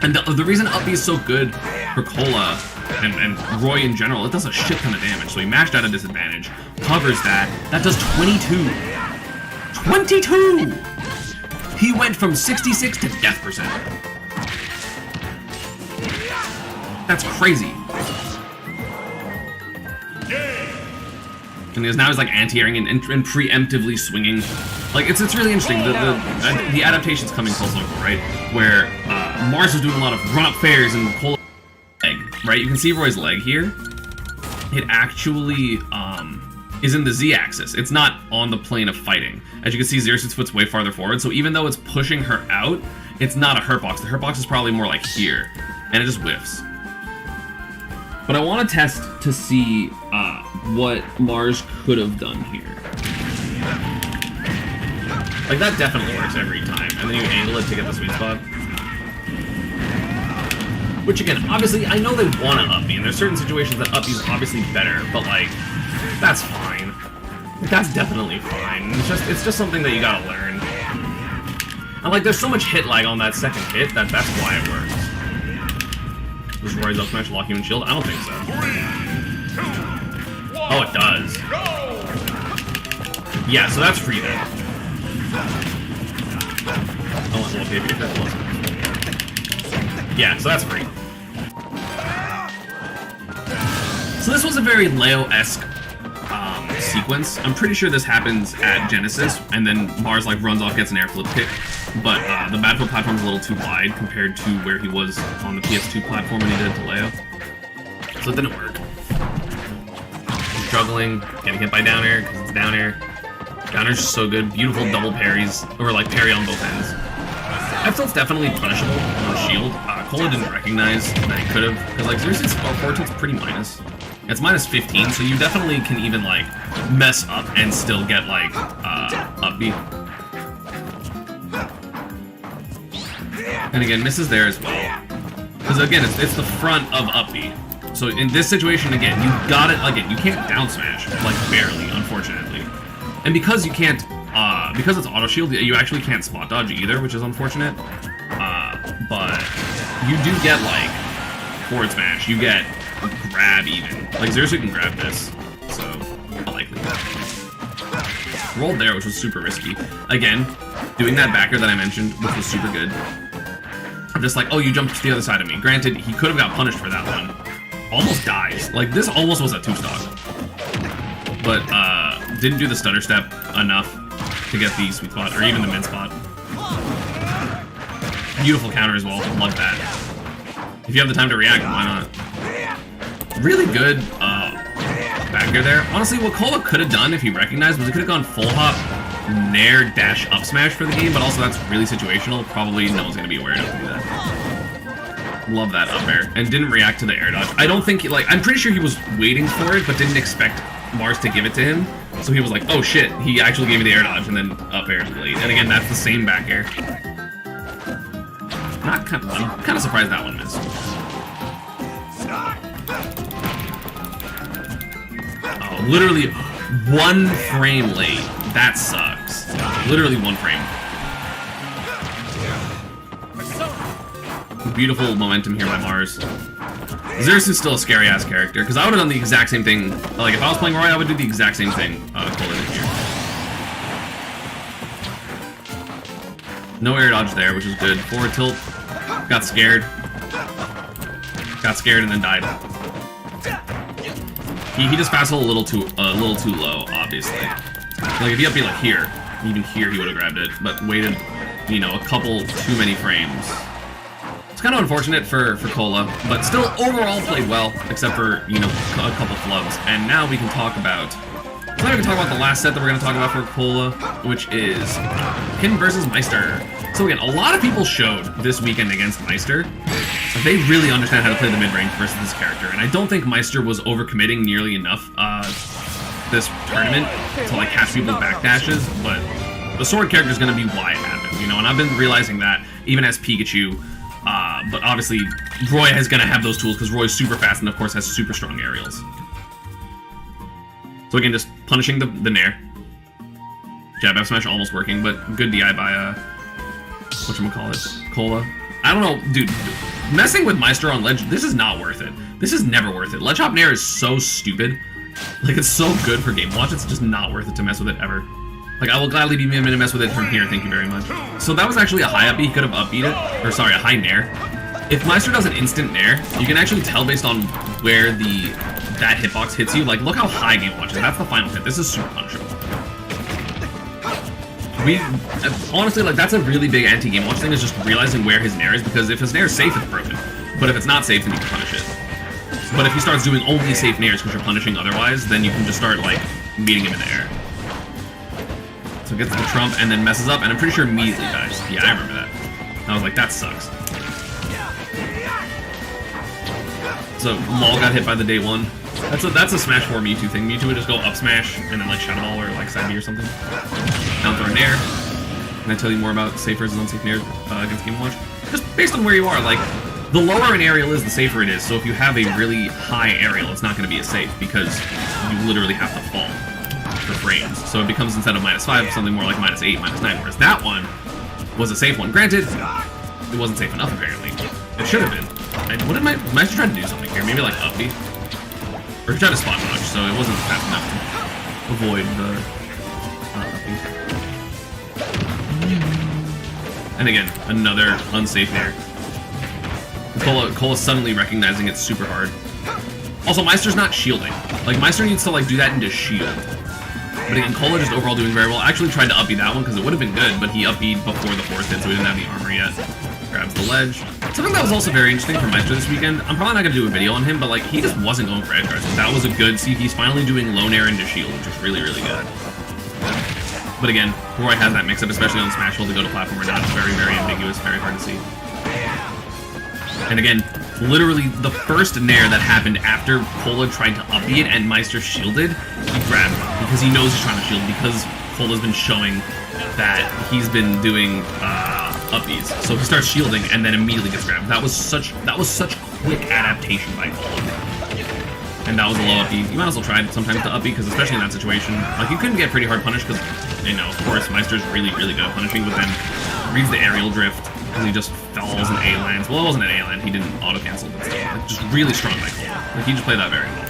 And the reason up B is so good for Cola and Roy in general, it does a shit ton of damage. So he mashed out a disadvantage, covers that. That does 22. 22! He went from 66 to death percent. That's crazy. And now he's like anti-airing and preemptively swinging. Like it's really interesting. The adaptation's coming full circle, right? Where Mars is doing a lot of run-up fairs and Cola leg, right? You can see Roy's leg here. It actually is in the Z-axis. It's not on the plane of fighting. As you can see, Xerxes' foot's way farther forward. So even though it's pushing her out, it's not a hurt box. The hurt box is probably more like here, and it just whiffs. But I want to test to see what Mars could have done here. Like, that definitely works every time. And then you angle it to get the sweet spot. Which, again, obviously, I know they want to up me, and there's certain situations that up me is obviously better, but, like, that's fine. That's definitely fine. It's just something that you gotta learn. And, like, there's so much hit lag on that second hit that's why it works. Does Roy's up smash lock you in shield? I don't think so. 3, 2, 1, oh, it does. Go! Yeah, so that's free then. Oh, well, maybe if that wasn't. Yeah, so that's free. So this was a very Leo-esque sequence. I'm pretty sure this happens at Genesis, and then Mars like runs off, gets an air flip kick. But the Battlefield platform's a little too wide compared to where he was on the PS2 platform when he did it to Leo. So it didn't work. He's juggling, getting hit by down air because it's down air. Down air's just so good. Beautiful double parries, or like parry on both ends. That feels definitely punishable on shield. Cola didn't recognize that he could have, because like Xerxes forward tilt's pretty minus. It's minus 15, so you definitely can even like mess up and still get like up B. And again, misses there as well. Because again, it's the front of up B. So in this situation, again, you got it. Again, you can't down smash, like barely, unfortunately. And because you can't, because it's auto shield, you actually can't spot dodge either, which is unfortunate. But you do get like forward smash. You get grab even. Like Xerxes can grab this, so not likely. Rolled there, which was super risky. Again, doing that backer that I mentioned, which was super good. I'm just like, oh, you jumped to the other side of me. Granted, he could have got punished for that one. Almost dies. Like, this almost was a 2-stock. But, didn't do the stutter step enough to get the sweet spot, or even the mid spot. Beautiful counter as well. Love that. If you have the time to react, why not? Really good, backer there. Honestly, what Cola could have done if he recognized was he could have gone full hop, nair, dash, up smash for the game, but also that's really situational. Probably no one's going to be aware enough to do that. Love that up air. And didn't react to the air dodge. I don't think, like, I'm pretty sure he was waiting for it, but didn't expect Mars to give it to him. So he was like, oh shit, he actually gave me the air dodge, and then up air late. And again, that's the same back air. I'm kind of surprised that one missed. Oh, literally 1 frame late. That sucks. Literally 1 frame. Beautiful momentum here by Mars. Xerxes is still a scary-ass character, because I would have done the exact same thing. Like, if I was playing Roy, I would do the exact same thing Cola did here. No air dodge there, which is good. Forward tilt. Got scared. Got scared and then died. He just fast a little too low, obviously. Like, if he up be like here, even here he would have grabbed it, but waited, you know, a couple too many frames. kind of unfortunate for Cola, but still overall played well, except for, you know, a couple flubs. And now we can talk about... So now we can talk about the last set that we're going to talk about for Cola, which is Pin versus Meister. So again, a lot of people showed this weekend against Meister. They really understand how to play the mid-range versus this character, and I don't think Meister was overcommitting nearly enough this tournament to like catch people with backdashes, but the sword character is going to be why it happened, you know, and I've been realizing that even as Pikachu, but obviously Roy is going to have those tools because Roy's super fast and of course has super strong aerials. So again, just punishing the Nair. Jab F smash almost working, but good DI by whatchamacallit, Cola. I don't know, dude, messing with Meister on ledge, this is not worth it. This is never worth it. Ledge hop Nair is so stupid. Like, it's so good for Game Watch, it's just not worth it to mess with it ever. Like, I will gladly be able to mess with it from here, thank you very much. So that was actually a high up B, he could have up B'd it, or sorry, a high Nair. If Meister does an instant Nair, you can actually tell based on where that hitbox hits you. Like, look how high Game Watch is, that's the final hit, this is super punishable. Honestly, like, that's a really big anti-Game Watch thing, is just realizing where his Nair is, because if his Nair is safe, it's broken. But if it's not safe, then you can punish it. But if he starts doing only safe Nairs because you're punishing otherwise, then you can just start, like, meeting him in the air. So gets the trump and then messes up, and I'm pretty sure immediately dies. Yeah, I remember that. I was like, that sucks. So, Lol got hit by the day one. That's a Smash 4 Mewtwo thing. Mewtwo would just go up smash, and then, like, Shadow Ball or, like, side B or something. Down throw a Nair. Can I tell you more about safe versus unsafe Nair against Game Watch? Just based on where you are, like, the lower an aerial is, the safer it is. So if you have a really high aerial, it's not going to be as safe because you literally have to fall for frames. So it becomes, instead of -5, something more like -8, -9, whereas that one was a safe one. Granted, it wasn't safe enough, apparently. It should have been. And what did Meister try to do something here? Maybe like up B? Or he tried to spot dodge, so it wasn't fast enough to avoid the up B. And again, another unsafe Nair. Cola suddenly recognizing it's super hard. Also, Meister's not shielding. Like, Meister needs to, like, do that into shield. But again, Cola just overall doing very well. I actually tried to up B that one because it would have been good, but he up B'd before the fourth hit, so he didn't have the armor yet. Grabs the ledge. Something that was also very interesting for Meister this weekend, I'm probably not going to do a video on him, but, like, he just wasn't going for edge guards. That was a good, see, he's finally doing low Nair into shield, which is really, really good. But again, Roy has that mix-up, especially on Smash Hold to go to platform or not. It's very, very ambiguous, very hard to see. And again, literally the first Nair that happened after Cola tried to up B it and Meister shielded, he grabbed it because he knows he's trying to shield, because Cola's been showing that he's been doing up Bs. So he starts shielding and then immediately gets grabbed. That was such quick adaptation by Cola. And that was a low up B. You might as well try sometimes to up B, because especially in that situation, like, you couldn't get pretty hard punished because, you know, of course, Meister's really, really good at punishing, but then reads the aerial drift. Because he just falls and A-lands. Well, it wasn't an A-land, he didn't auto-cancel, but still. Like, just really strong by Cola. Like, he just played that very well.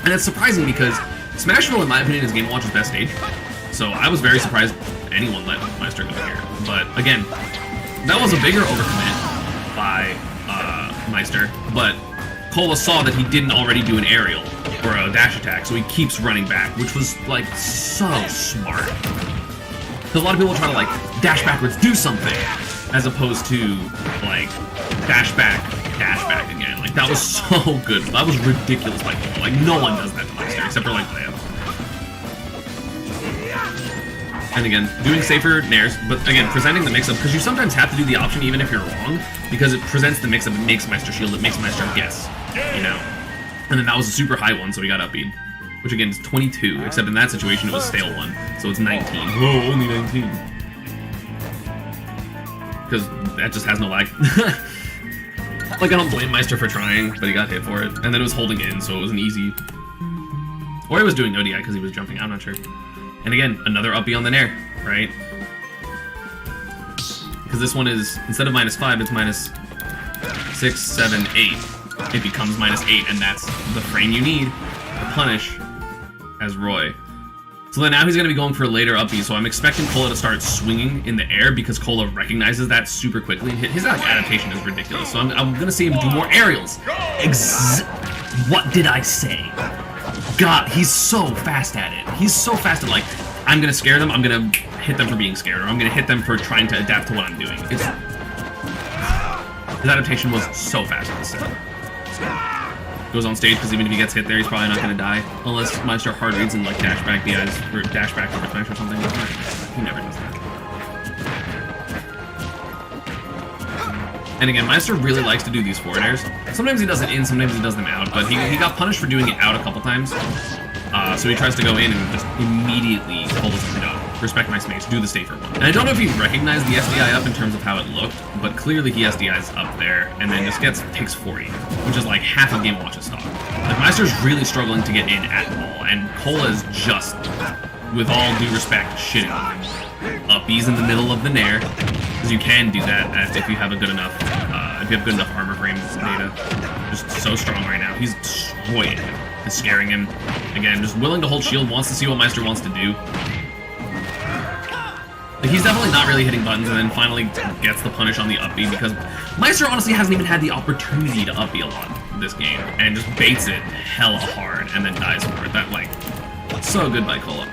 And it's surprising because Smashville, in my opinion, is Game & Watch's best stage. So I was very surprised anyone let Meister go here. But again, that was a bigger overcommit by Meister, but Cola saw that he didn't already do an aerial or a dash attack, so he keeps running back, which was, like, so smart. Because a lot of people try to, like, dash backwards, do something, as opposed to, like, dash back again. Like, that was so good. That was ridiculous by Cola. Like, no one does that to Meister, except for, like, Lamb. And again, doing safer Nairs, but again, presenting the mix-up, because you sometimes have to do the option even if you're wrong, because it presents the mix-up, it makes Meister shield, it makes Meister guess, you know? And then that was a super high one, so he got up B'd. Which again is 22, except in that situation it was stale one, so it's 19. Whoa, only 19. Because that just has no lag. Like, I don't blame Meister for trying, but he got hit for it. And then it was holding in, so it was an easy... Or he was doing no DI because he was jumping, I'm not sure. And again, another up B on the Nair, right? Because this one is, instead of -5, it's -6, 7, 8. It becomes -8, and that's the frame you need to punish as Roy. So then now he's going to be going for a later up B, so I'm expecting Cola to start swinging in the air because Cola recognizes that super quickly. His like, adaptation is ridiculous, so I'm going to see him do more aerials. What did I say? God, he's so fast at it. He's so fast at, like, I'm going to scare them, I'm going to hit them for being scared, or I'm going to hit them for trying to adapt to what I'm doing. It's... His adaptation was so fast at the set. Goes on stage because even if he gets hit there, he's probably not going to die. Unless Meister hard reads and like dash back the eyes, or dash back over smash or something. He never does that. And again, Meister really likes to do these forward airs. Sometimes he does it in, sometimes he does them out, but he got punished for doing it out a couple times. So he tries to go in and just immediately pull this up. Respect my space, do the safer one. And I don't know if he recognized the SDI up in terms of how it looked, but clearly he SDI's up there and then just takes 40, which is like half of Game & Watch's stock. Like, Meister's really struggling to get in at all, and Cola is just, with all due respect, shitting on him. Up B's in the middle of the nair, because you can do that if you have a good enough, armor frame data. Just so strong right now. He's destroying him. He's scaring him. Again, just willing to hold shield, wants to see what Meister wants to do. Like, he's definitely not really hitting buttons, and then finally gets the punish on the up B, because Meister honestly hasn't even had the opportunity to up B a lot this game, and just baits it hella hard, and then dies for it. That, like, so good by Cola.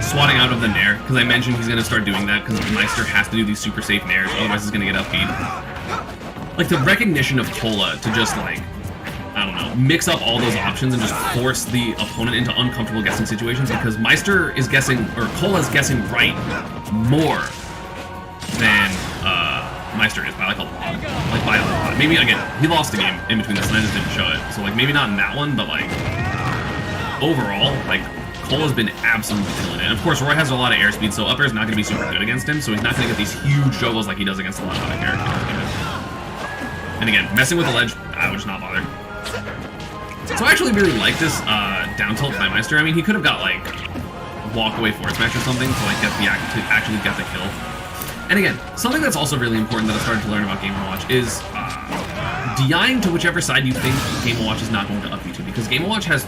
Swatting out of the nair, because I mentioned he's going to start doing that, because Meister has to do these super safe nairs, otherwise he's going to get up B'd. Like, the recognition of Cola to just, like, I don't know, mix up all those options and just force the opponent into uncomfortable guessing situations, because Meister is guessing, or Cola's guessing right more than Meister is by like a lot. Like by a lot. Maybe, again, he lost the game in between this and I just didn't show it. So like maybe not in that one, but like overall, like Cola's been absolutely killing it. And of course, Roy has a lot of airspeed, so up air is not going to be super good against him, so he's not going to get these huge juggles like he does against a lot of other characters. And again, messing with the ledge, I would just not bother. So I actually really like this down tilt by Meister. I mean, he could have got like walk away forward smash or something to like actually get the kill. And again, something that's also really important that I started to learn about Game & Watch is DIing to whichever side you think Game & Watch is not going to up you to, because Game & Watch has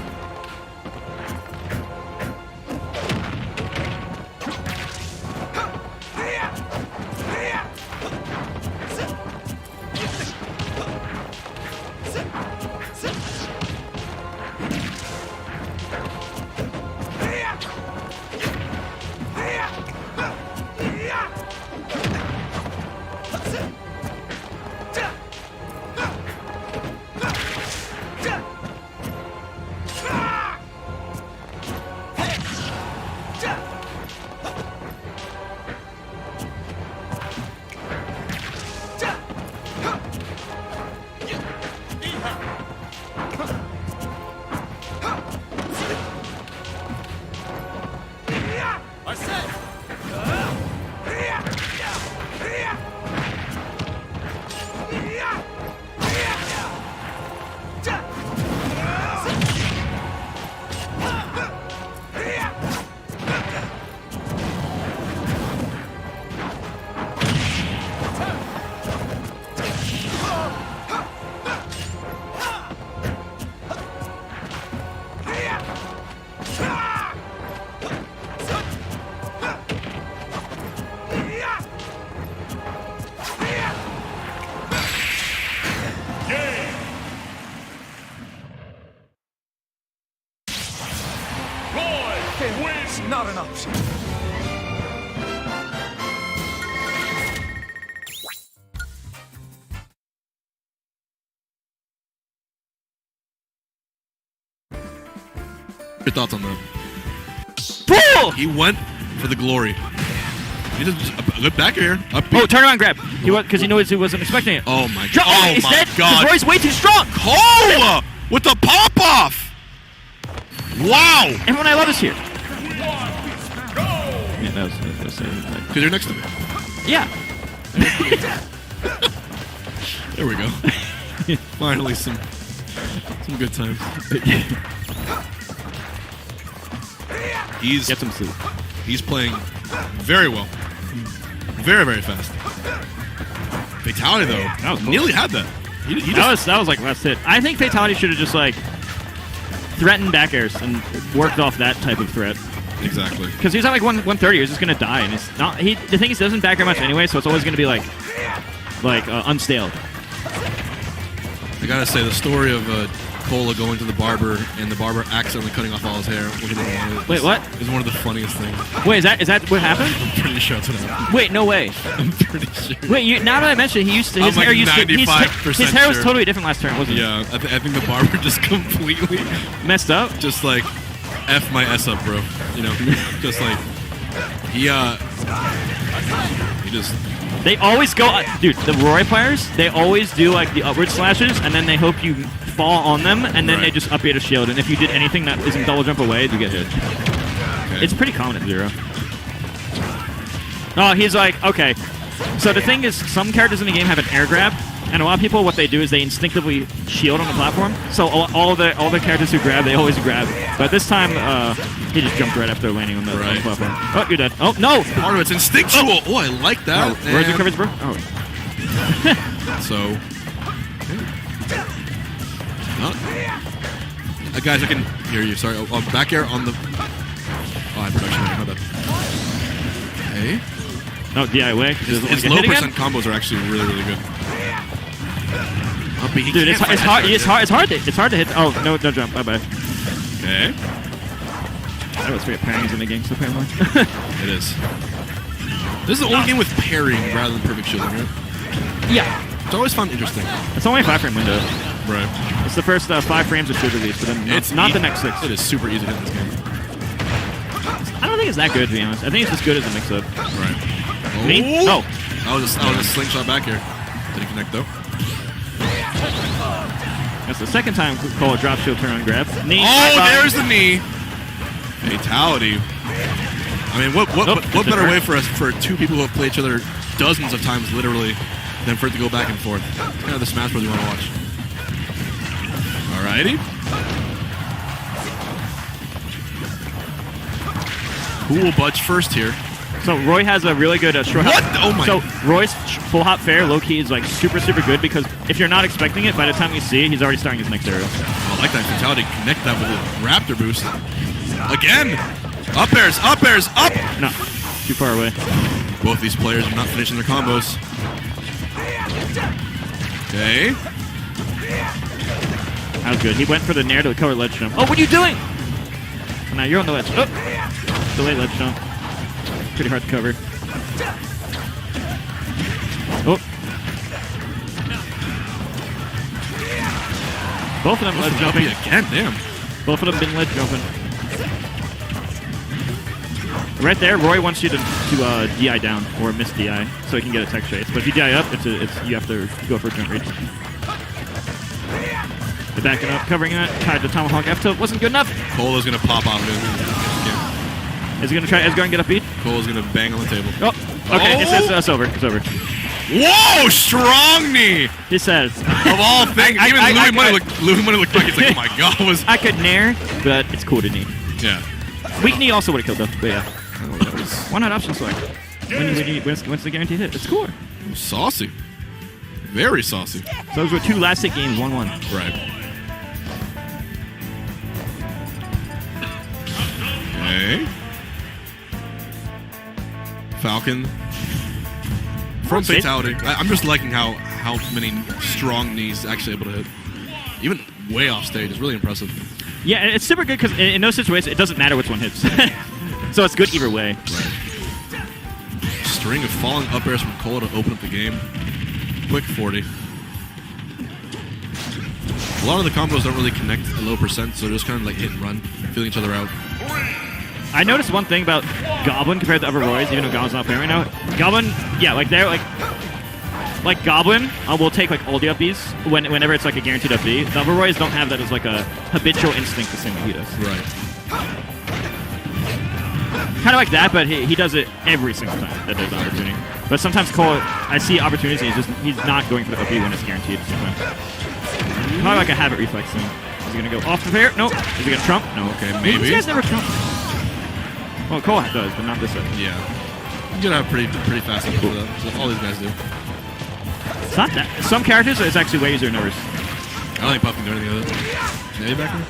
not an option. Your thoughts on that? Bull! He went for the glory. He did a good back air. Oh, turn around grab. He was because he knew he wasn't expecting it. Oh my god! Oh my god! Roy's way too strong. Cola with the pop off. Wow! Everyone I love is here. Yeah, that was because you're next to me. Yeah. There we go. Finally, some good times. Get some sleep. He's playing very well. Very, very fast. Fatality, though. That was cool. Nearly had that. That was like last hit. I think Fatality should have just like threatened back airs and worked off that type of threat. Exactly. Because he's at like 130, he's just gonna die, and he's not. The thing is, he doesn't back air much anyway, so it's always gonna be like unstaled. I gotta say, the story of Cola going to the barber and the barber accidentally cutting off all his hair when he didn't want it. Wait, what? It's one of the funniest things. Wait, is that what happened? I'm pretty sure that's what happened. Wait, no way. I'm pretty sure. Wait, now that I mentioned it, his I'm hair like used to, 95% his hair was sure. totally different last turn, wasn't it? Yeah, I think the barber just completely messed up. Just like F my S up, bro. You know, just like he just. They always go, dude. The Roy players, they always do like the upward slashes, and then they hope you fall on them, and then they just upgrade a shield. And if you did anything that isn't double jump away, you get hit. Okay. It's pretty common at 0. Oh, he's like, okay. So the thing is, some characters in the game have an air grab, and a lot of people, what they do is they instinctively shield on the platform. So all the characters who grab, they always grab. But this time, he just jumped right after landing on the platform. Oh, you're dead. Oh, no! Part of it's instinctual. Oh, I like that. Oh, where's your coverage, bro? Oh. So. Guys, I can hear you. Sorry. Oh, back air on the. Oh, I have production right. How about? Hey. Oh, DIY. His low percent combos are actually really, really good. Dude, it's hard to hit. Oh, no jump. Bye bye. Okay. I always forget parrying's in the game so much. It is. This is the only game with parrying rather than perfect shielding, right? Yeah. It's always found interesting. It's only a 5-frame window. Right. It's the first 5 frames of shield release, but then it's not the next 6. It is super easy to hit this game. I don't think it's that good, to be honest. I think it's as good as a mix-up. Right. Me? Oh. I was a slingshot back here. Didn't connect, though. That's the second time Cola drop shield turn on grab. Knee. There's the knee. Fatality. I mean, what better way for two people who have played each other dozens of times, literally, than for it to go back and forth? It's kind of the Smash Bros. You want to watch. Alrighty. Who will budge first here? So Roy has a really good short hop. Oh my! So Roy's full hop fair, low key, is like super good because if you're not expecting it, by the time you see it, he's already starting his next arrow. I like that fatality. Connect that with a Raptor boost. Again! Up airs! Up airs! Up! No. Too far away. Both these players are not finishing their combos. Okay. That was good. He went for the nair to cover ledge jump. Oh, what are you doing? Oh, now you're on the ledge. Oh! Delay ledge jump. Pretty hard to cover. Oh. Both of them ledge jumping. Again, damn. Both of them been ledge jumping. Right there, Roy wants you to DI down or miss DI so he can get a tech chase. But if you DI up, you have to go for a jump reach. They're backing up, covering that. Tried to tomahawk F tilt, wasn't good enough. Cola's gonna pop off. Is he gonna try? Is he gonna get a beat? Cola's gonna bang on the table. Oh, okay. It's over. It's over. Whoa, strong knee! He says. Of all things, even Louis Money looked back. He's like, oh my god, I could nair, but it's cool to knee. Yeah. Weak knee also would have killed though, but yeah. Why not option select? When's the guaranteed hit? It's cool. Saucy. Very saucy. So those were 2 last hit games, 1-1. Right. Okay. Falcon. From fatality. I'm just liking how many strong knees actually able to hit. Even way off stage. It's really impressive. Yeah, and it's super good because in those situations, it doesn't matter which one hits. So it's good either way. Right. String of falling up airs from Cola to open up the game. Quick 40. A lot of the combos don't really connect at low percent, so they're just kind of like hit and run, feeling each other out. I noticed one thing about Goblin compared to other Roys, even though Goblin's not playing right now. Goblin, yeah, like they're like Goblin will take like all the up Bs whenever it's like a guaranteed up B. The other Roys don't have that as like a habitual instinct the same way he does. Right. Kind of like that, but he does it every single time that there's an opportunity. But sometimes Cole, I see opportunities and he's not going for the up B when it's guaranteed sometimes. Probably like a habit reflex thing. Is he gonna go off the fair? No. Is he gonna trump? No. Okay, maybe. These guys never trump. Well, Cole does, but not this way. Yeah. You gotta have pretty fast for that. So all these guys do. It's not that. Some characters, it's actually way easier than others. I don't think Puff can do anything with it. Maybe back here?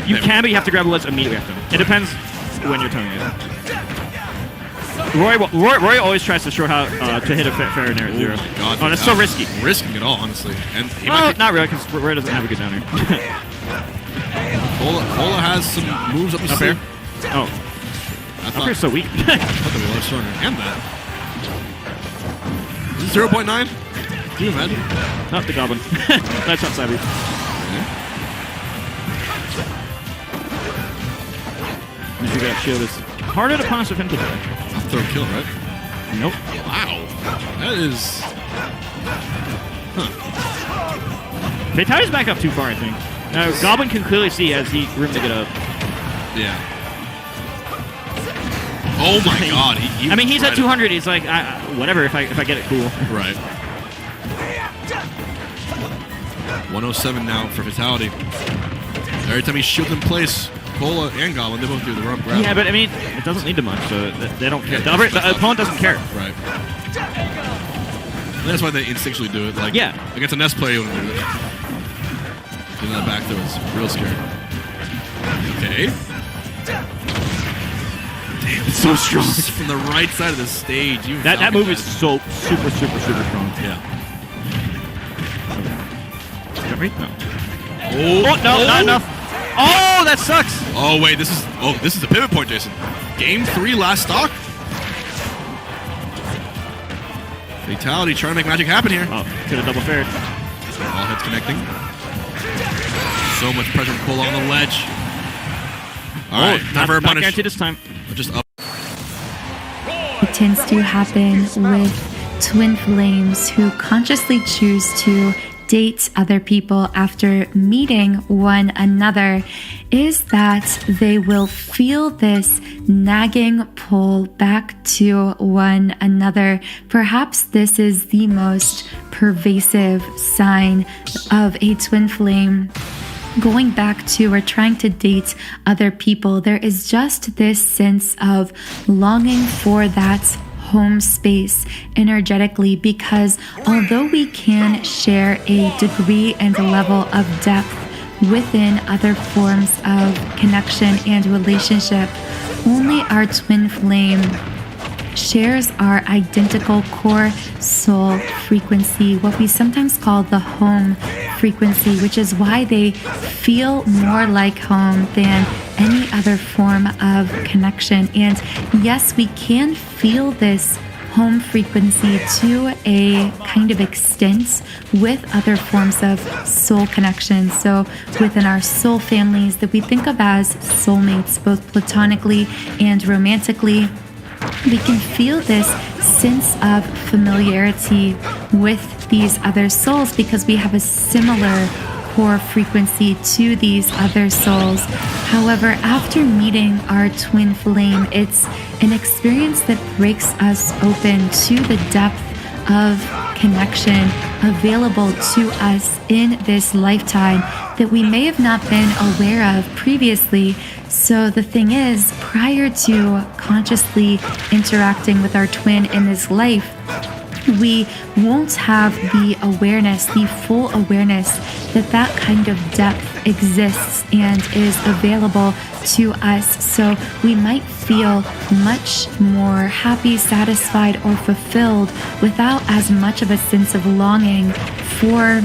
You can, but you have to grab a ledge immediately after him. It depends when you're towing it. Roy always tries to show how to hit a fair and air zero. God, Oh, that's so risky. Risking it all, honestly. And he Well, might not really, because Roy doesn't have a good down air. Cola has some moves up his Up air? sleeve. Oh. Up air's so weak. I thought they were a lot stronger. And that. Is it 0.9? Do you imagine? Not the goblin. That's not savvy. You got shield is harder to punish with him to die. Throw kill, right? Nope. Wow. That is. Huh. Fatality's back up too far, I think. Goblin can clearly see has he room to get up. Yeah. Oh my God. I mean, he's at 200. He's like, whatever. If I get it, cool. Right. 107 now for Fatality. Every time he shields in place, Cola and Goblin, they both do the run grab. Yeah, but I mean, it doesn't lead to much, so they don't care. The opponent doesn't care. Right. And that's why they instinctually do it. Like, yeah. Against a Nest player, you wouldn't do it. Getting that back throw is real scary. Okay. Damn, it's so strong. From the right side of the stage. That move is so super strong. Yeah. No. Oh, no, not enough. Oh, that sucks. Oh wait, this is a pivot point, Jason. Game 3, last stock. Fatality trying to make magic happen here. Oh, could have double fared. All heads connecting. So much pressure from Cola on the ledge. All right, time for a not punish. guaranteed this time. Just up. It tends to happen with twin flames who consciously choose to date other people after meeting one another is that they will feel this nagging pull back to one another. Perhaps this is the most pervasive sign of a twin flame going back to or trying to date other people. There is just this sense of longing for that home space energetically, because although we can share a degree and a level of depth within other forms of connection and relationship, only our twin flame shares our identical core soul frequency, what we sometimes call the home frequency, which is why they feel more like home than any other form of connection. And yes, we can feel this home frequency to a kind of extent with other forms of soul connection. So within our soul families that we think of as soulmates, both platonically and romantically, we can feel this sense of familiarity with these other souls because we have a similar core frequency to these other souls. However, after meeting our twin flame, it's an experience that breaks us open to the depth of connection available to us in this lifetime that we may have not been aware of previously. So the thing is, prior to consciously interacting with our twin in this life, we won't have the awareness, the full awareness that that kind of depth exists and is available to us. So we might feel much more happy, satisfied, or fulfilled without as much of a sense of longing for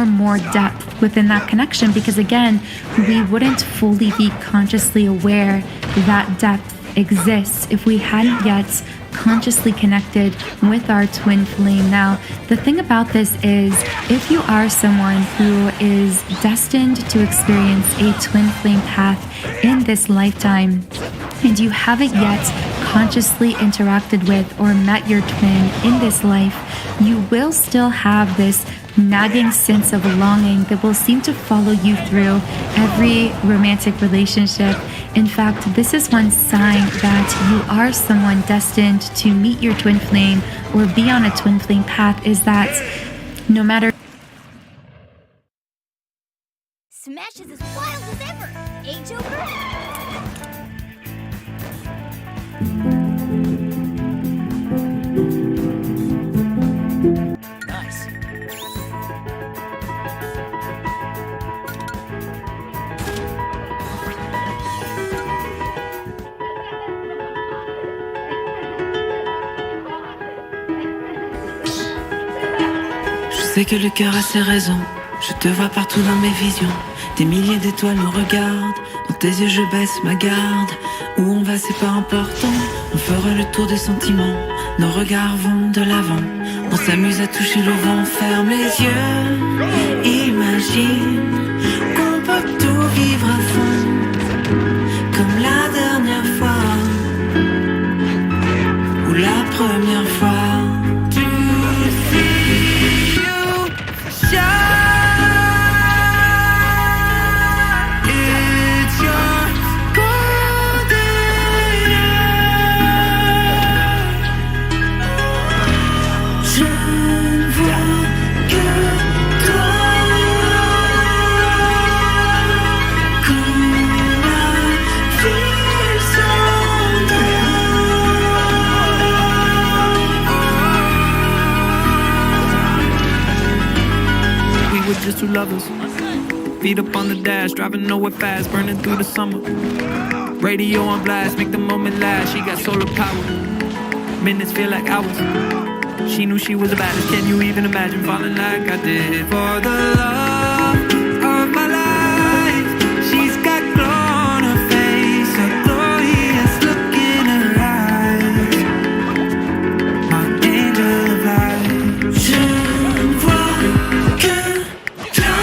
more depth within that connection, because again, we wouldn't fully be consciously aware that depth exists if we hadn't yet consciously connected with our twin flame. Now, the thing about this is, if you are someone who is destined to experience a twin flame path in this lifetime, and you haven't yet consciously interacted with or met your twin in this life, you will still have this nagging sense of longing that will seem to follow you through every romantic relationship. In fact, this is one sign that you are someone destined to meet your twin flame or be on a twin flame path, is that no matter. Smash is as wild as ever, eh, Joker? Nice. sais que le cœur a ses raisons. Je te vois partout dans mes visions. Des milliers d'étoiles nous regardent. Dans tes yeux je baisse ma garde. Où on va c'est pas important. On fera le tour des sentiments. Nos regards vont de l'avant. On s'amuse à toucher le vent. Ferme les yeux. Imagine qu'on peut tout vivre à fond. Comme la dernière fois. Ou la première fois. To see you shine. It's your golden hour. Je ne vois que toi. Comme la vie s'endort. We were just two lovers. Feet up on the dash, driving nowhere fast, burning through the summer. Radio on blast, make the moment last. She got solar power. Minutes feel like hours. She knew she was the baddest. Can you even imagine falling like I did? For the love of my life, she's got glow on her face, a glorious look in her eyes. My angel of light. Je ne vois que toi.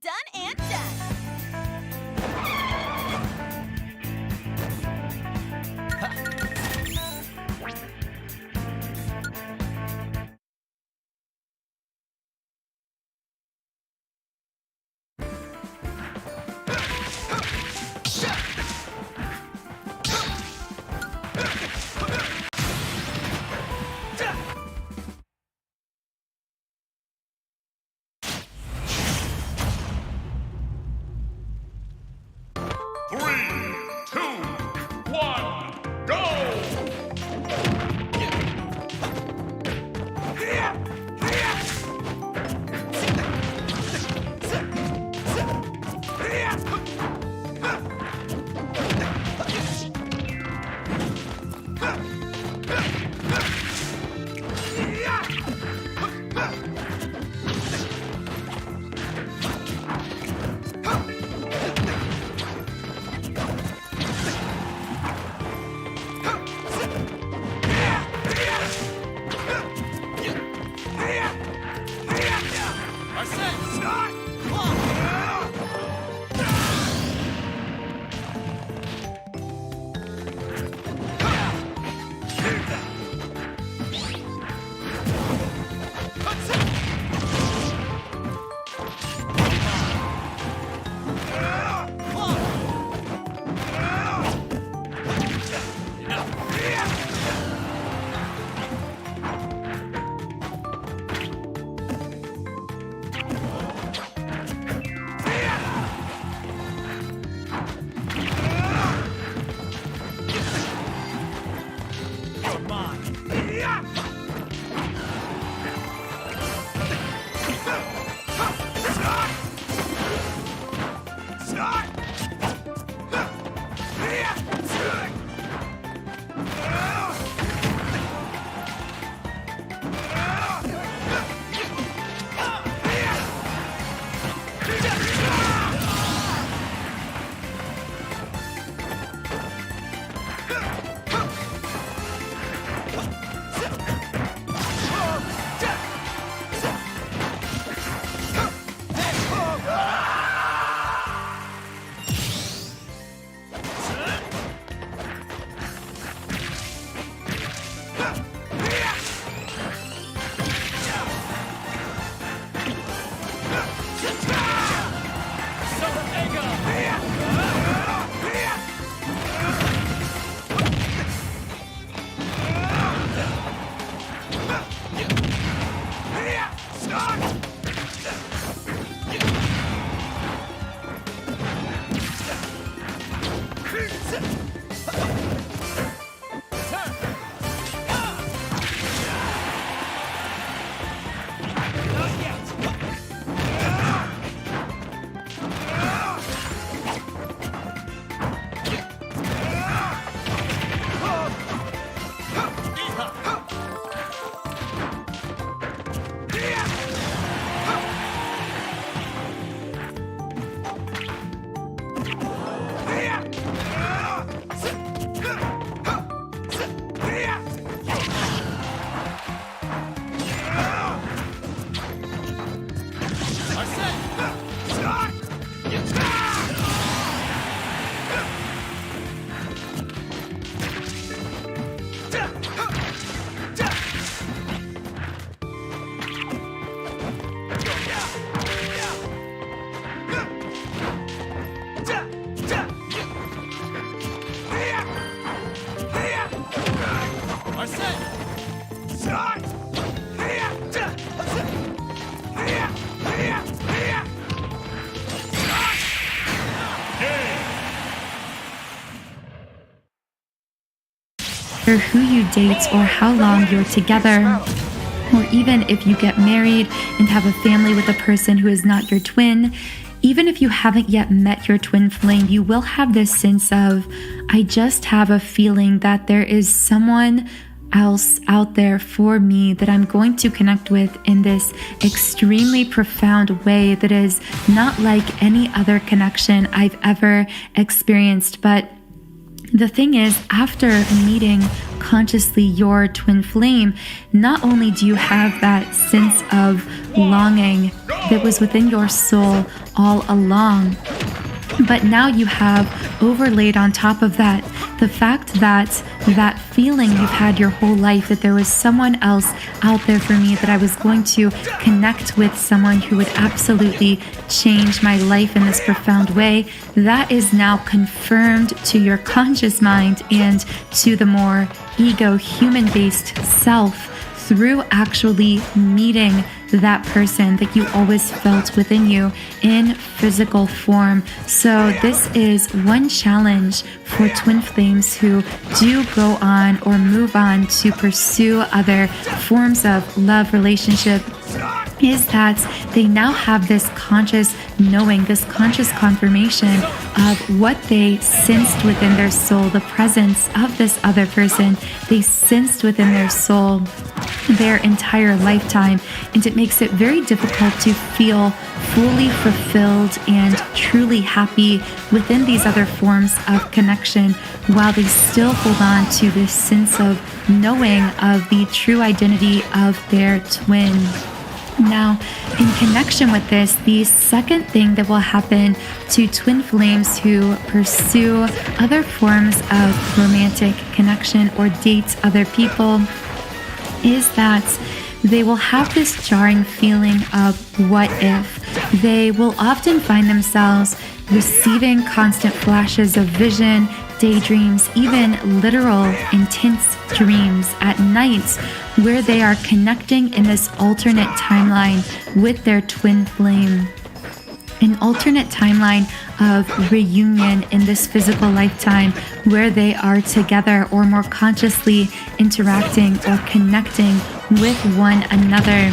Done and done. matter who you date or how long you're together, or even if you get married and have a family with a person who is not your twin, even if you haven't yet met your twin flame, you will have this sense of, I just have a feeling that there is someone else out there for me that I'm going to connect with in this extremely profound way that is not like any other connection I've ever experienced. But the thing is, after meeting consciously your twin flame, not only do you have that sense of longing that was within your soul all along, but now you have overlaid on top of that the fact that that feeling you've had your whole life, that there was someone else out there for me, that I was going to connect with someone who would absolutely change my life in this profound way, that is now confirmed to your conscious mind and to the more ego, human-based self through actually meeting that person that you always felt within you in physical form. So this is one challenge for twin flames who do go on or move on to pursue other forms of love relationship, is that they now have this conscious knowing, this conscious confirmation of what they sensed within their soul, the presence of this other person they sensed within their soul their entire lifetime. And it makes it very difficult to feel fully fulfilled and truly happy within these other forms of connection while they still hold on to this sense of knowing of the true identity of their twin. Now, in connection with this, the second thing that will happen to twin flames who pursue other forms of romantic connection or date other people is that they will have this jarring feeling of what if. They will often find themselves receiving constant flashes of vision, daydreams, even literal intense dreams at night where they are connecting in this alternate timeline with their twin flame. An alternate timeline of reunion in this physical lifetime where they are together or more consciously interacting or connecting with one another.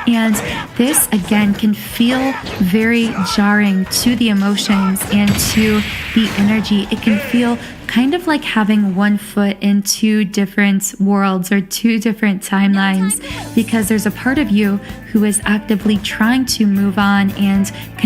And this, again, can feel very jarring to the emotions and to the energy. It can feel kind of like having one foot in two different worlds or two different timelines, because there's a part of you who is actively trying to move on and connect